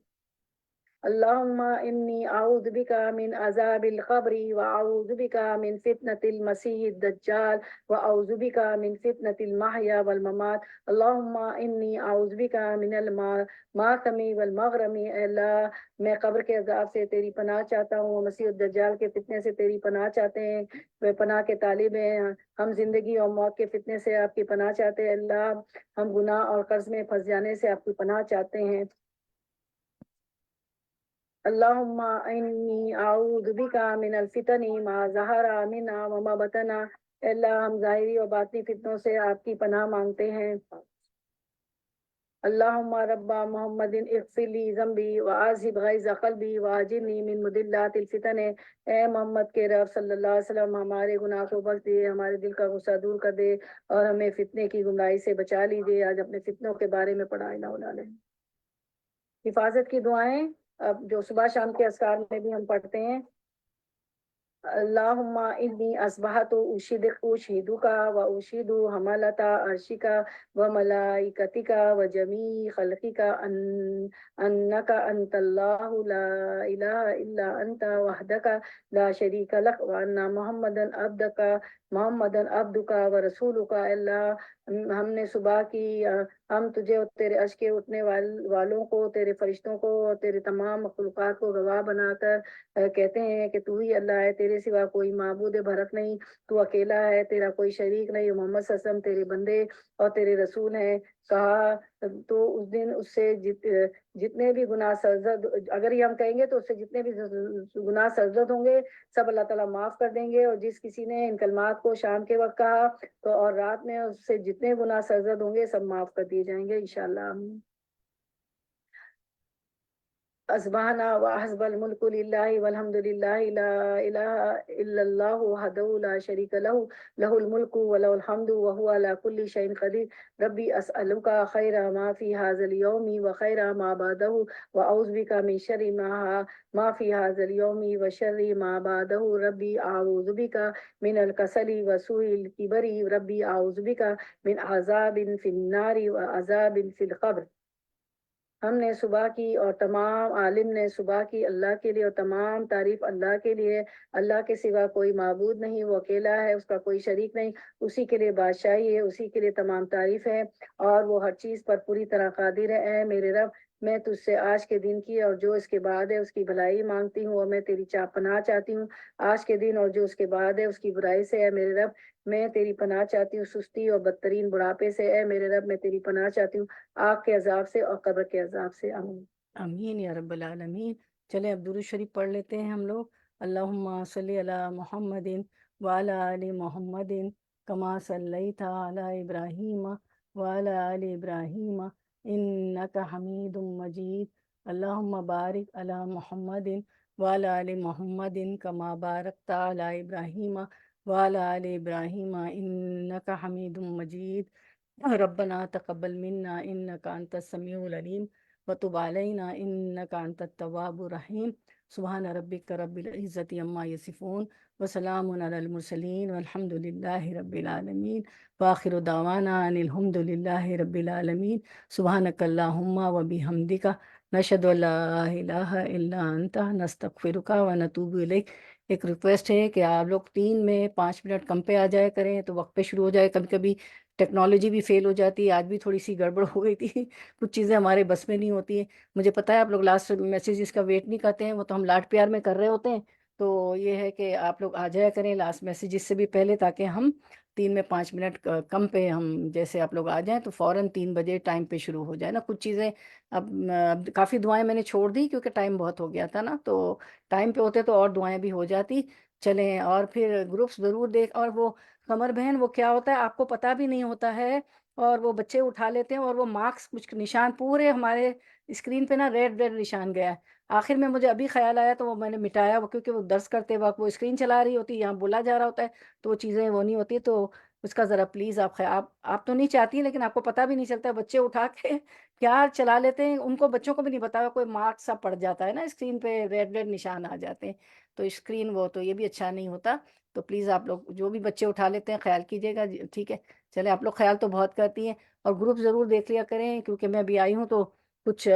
اللہم انی اعوذ بک من عذاب القبر واعوذ بک من فتنة المسیح الدجال واعوذ بک من فتنة المحیا والممات. اللہم انی اعوذ بک من الماثم والمغرم, اے اللہ میں قبر کے عذاب سے تیری پناہ چاہتا ہوں, مسیح الدجال کے فتنے سے تیری پناہ چاہتے ہیں, وہ پناہ کے طالب ہیں. ہم زندگی اور موت کے فتنے سے آپ کی پناہ چاہتے ہیں. اللہ ہم گناہ اور قرض میں پھنس جانے سے آپ کی پناہ چاہتے ہیں. اللہم انی اعوذ بک من الفتن ما ظہر منہا وما بطن, اے اللہ ہم ظاہری اور باطنی فتنوں سے آپ کی پناہ مانگتے ہیں. اللہم رب محمد اغفر لی ذنبی واذھب غیظ قلبی واجرنی من مضلات الفتن, اے محمد کے رب صلی اللہ علیہ وسلم ہمارے گناہ کو بخش دے, ہمارے دل کا غصہ دور کر دے, اور ہمیں فتنے کی گمراہی سے بچا لیجیے. آج اپنے فتنوں کے بارے میں پڑھا ہے. حفاظت کی دعائیں اب جو صبح شام کے اذکار میں بھی ہم پڑھتے ہیں. اللهم إني أصبحت أشهدك وأشهد حملة عرشك وملائكتك وجميع خلقك أنك أنت الله لا إله إلا أنت وحدك لا شريك لك وأن محمدا عبدك ورسولك اللہ ہم نے صبح کی ہم تجھے اور تیرے عرش کے اٹھنے والوں کو، تیرے فرشتوں کو اور تیرے تمام مخلوقات کو گواہ بنا کر کہتے ہیں کہ تو ہی اللہ ہے، تیرے سوا کوئی معبود برحق نہیں، تو اکیلا ہے، تیرا کوئی شریک نہیں، محمد صلی اللہ علیہ وسلم تیرے بندے اور تیرے رسول ہیں۔ کہا تو اس دن اس سے جتنے بھی گناہ سرزد، اگر یہ ہم کہیں گے تو اس سے جتنے بھی گناہ سرزد ہوں گے سب اللہ تعالیٰ معاف کر دیں گے، اور جس کسی نے ان کلمات کو شام کے وقت کہا تو اور رات میں اس سے جتنے گناہ سرزد ہوں گے سب معاف کر دیے جائیں گے انشاءاللہ۔ أصبحنا وأحسب الملك لله والحمد لله لا إله إلا الله وحده لا شريك له له الملك وله الحمد وهو على كل شيء قدير ربي أسألك خير ما في هذا اليوم وخير ما بعده وأعوذ بك من شر ما في هذا اليوم وشر ما بعده ربي أعوذ بك من الكسل وسوء الكبر ربي أعوذ بك من عذاب في النار وعذاب في القبر۔ ہم نے صبح کی اور تمام عالم نے صبح کی اللہ کے لیے، اور تمام تعریف اللہ کے لیے، اللہ کے سوا کوئی معبود نہیں، وہ اکیلا ہے، اس کا کوئی شریک نہیں، اسی کے لیے بادشاہی ہے، اسی کے لیے تمام تعریف ہے، اور وہ ہر چیز پر پوری طرح قادر ہے۔ اے میرے رب، میں تجھ سے آج کے دن کی اور جو اس کے بعد ہے اس کی بھلائی مانگتی ہوں، اور میں تیری پناہ چاہتی ہوں آج کے دن اور جو اس کے بعد ہے اس کی برائی سے۔ اے میرے رب، میں تیری پناہ چاہتی ہوں سستی اور بدترین بڑھاپے سے۔ اے میرے رب، میں تیری پناہ چاہتی ہوں آگ کے عذاب سے اور قبر کے عذاب سے۔ آمین امین یا رب العالمین۔ چلیں اب درود شریف پڑھ لیتے ہیں ہم لوگ۔ اللہم صلی علی محمد وعلی آل محمد کما صلیت علی ابراہیم وعلی آل ابراہیم انک حمید مجید۔ اللہم بارک علی محمد وعلی آل محمد کما بارکت علی ابراہیم وعلی آل ابراہیم انک حمید مجید۔ ربنا تقبل منا انک انت السمیع العلیم وتب علینا انک انت التواب الرحیم۔ سبحان ربک رب العزت عما یصفون وسلام علی المرسلین والحمد للہ رب العالمین وآخر دعوانا ان الحمد للہ رب العالمین۔ سبحانک اللہم وبحمدک نشہد ان لا الہ الا انت نستغفرک ونتوب الیک۔ ایک ریکویسٹ ہے کہ آپ لوگ 3 میں 5 منٹ کم پہ آ جائے کریں تو وقت پہ شروع ہو جائے۔ کبھی کبھی ٹیکنالوجی بھی فیل ہو جاتی ہے، آج بھی تھوڑی سی گڑبڑ ہو گئی تھی، کچھ چیزیں ہمارے بس میں نہیں ہوتی ہیں۔ مجھے پتہ ہے آپ لوگ لاسٹ میسیجز کا ویٹ نہیں کرتے ہیں، وہ تو ہم لاڈ پیار میں کر رہے ہوتے ہیں، تو یہ ہے کہ آپ لوگ آ جایا کریں لاسٹ میسیجز سے بھی پہلے، تاکہ ہم 3 میں 5 منٹ کم پہ ہم جیسے آپ لوگ آ جائیں تو فوراً 3 بجے ٹائم پہ شروع ہو جائے نا۔ کچھ چیزیں اب کافی دعائیں میں نے چھوڑ دی کیونکہ ٹائم بہت ہو گیا تھا نا، تو ٹائم پہ ہوتے تو اور دعائیں بھی ہو جاتی۔ چلیں، اور پھر گروپس ضرور دیکھ، اور وہ قمر بہن وہ کیا ہوتا ہے آپ کو پتہ بھی نہیں ہوتا ہے، اور وہ بچے اٹھا لیتے ہیں اور وہ مارکس کچھ نشان پورے ہمارے اسکرین پہ نا ریڈ ریڈ نشان گیا ہے۔ آخر میں مجھے ابھی خیال آیا تو وہ میں نے مٹایا، وہ کیونکہ وہ درس کرتے وقت وہ اسکرین چلا رہی ہوتی ہے، یہاں بولا جا رہا ہوتا ہے تو وہ چیزیں وہ نہیں ہوتی، تو اس کا ذرا پلیز آپ تو نہیں چاہتی لیکن آپ کو پتہ بھی نہیں چلتا، بچے اٹھا کے کیا چلا لیتے ہیں، ان کو بچوں کو بھی نہیں بتا کوئی مارکس سا پڑ جاتا ہے نا اسکرین پہ، ریڈ ریڈ نشان آ جاتے ہیں، تو اسکرین وہ تو یہ بھی اچھا نہیں ہوتا۔ تو پلیز آپ لوگ جو بھی بچے اٹھا لیتے ہیں خیال کیجیے گا، ٹھیک ہے؟ چلے، آپ لوگ خیال تو بہت کرتی ہیں، اور گروپ ضرور دیکھ لیا کریں، کیونکہ میں ابھی آئی ہوں تو کچھ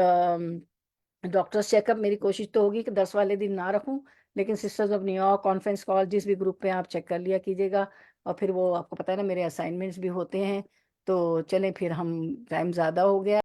ڈاکٹرس چیک اپ میری کوشش تو ہوگی کہ 10 والے دن نہ رکھوں، لیکن سسٹرز آف نیو یارک کانفرنس کال جس بھی گروپ پہ آپ چیک کر لیا کیجیے گا، اور پھر وہ آپ کو پتہ ہے نا میرے اسائنمنٹس بھی ہوتے ہیں۔ تو چلیں پھر، ہم ٹائم زیادہ ہو گیا۔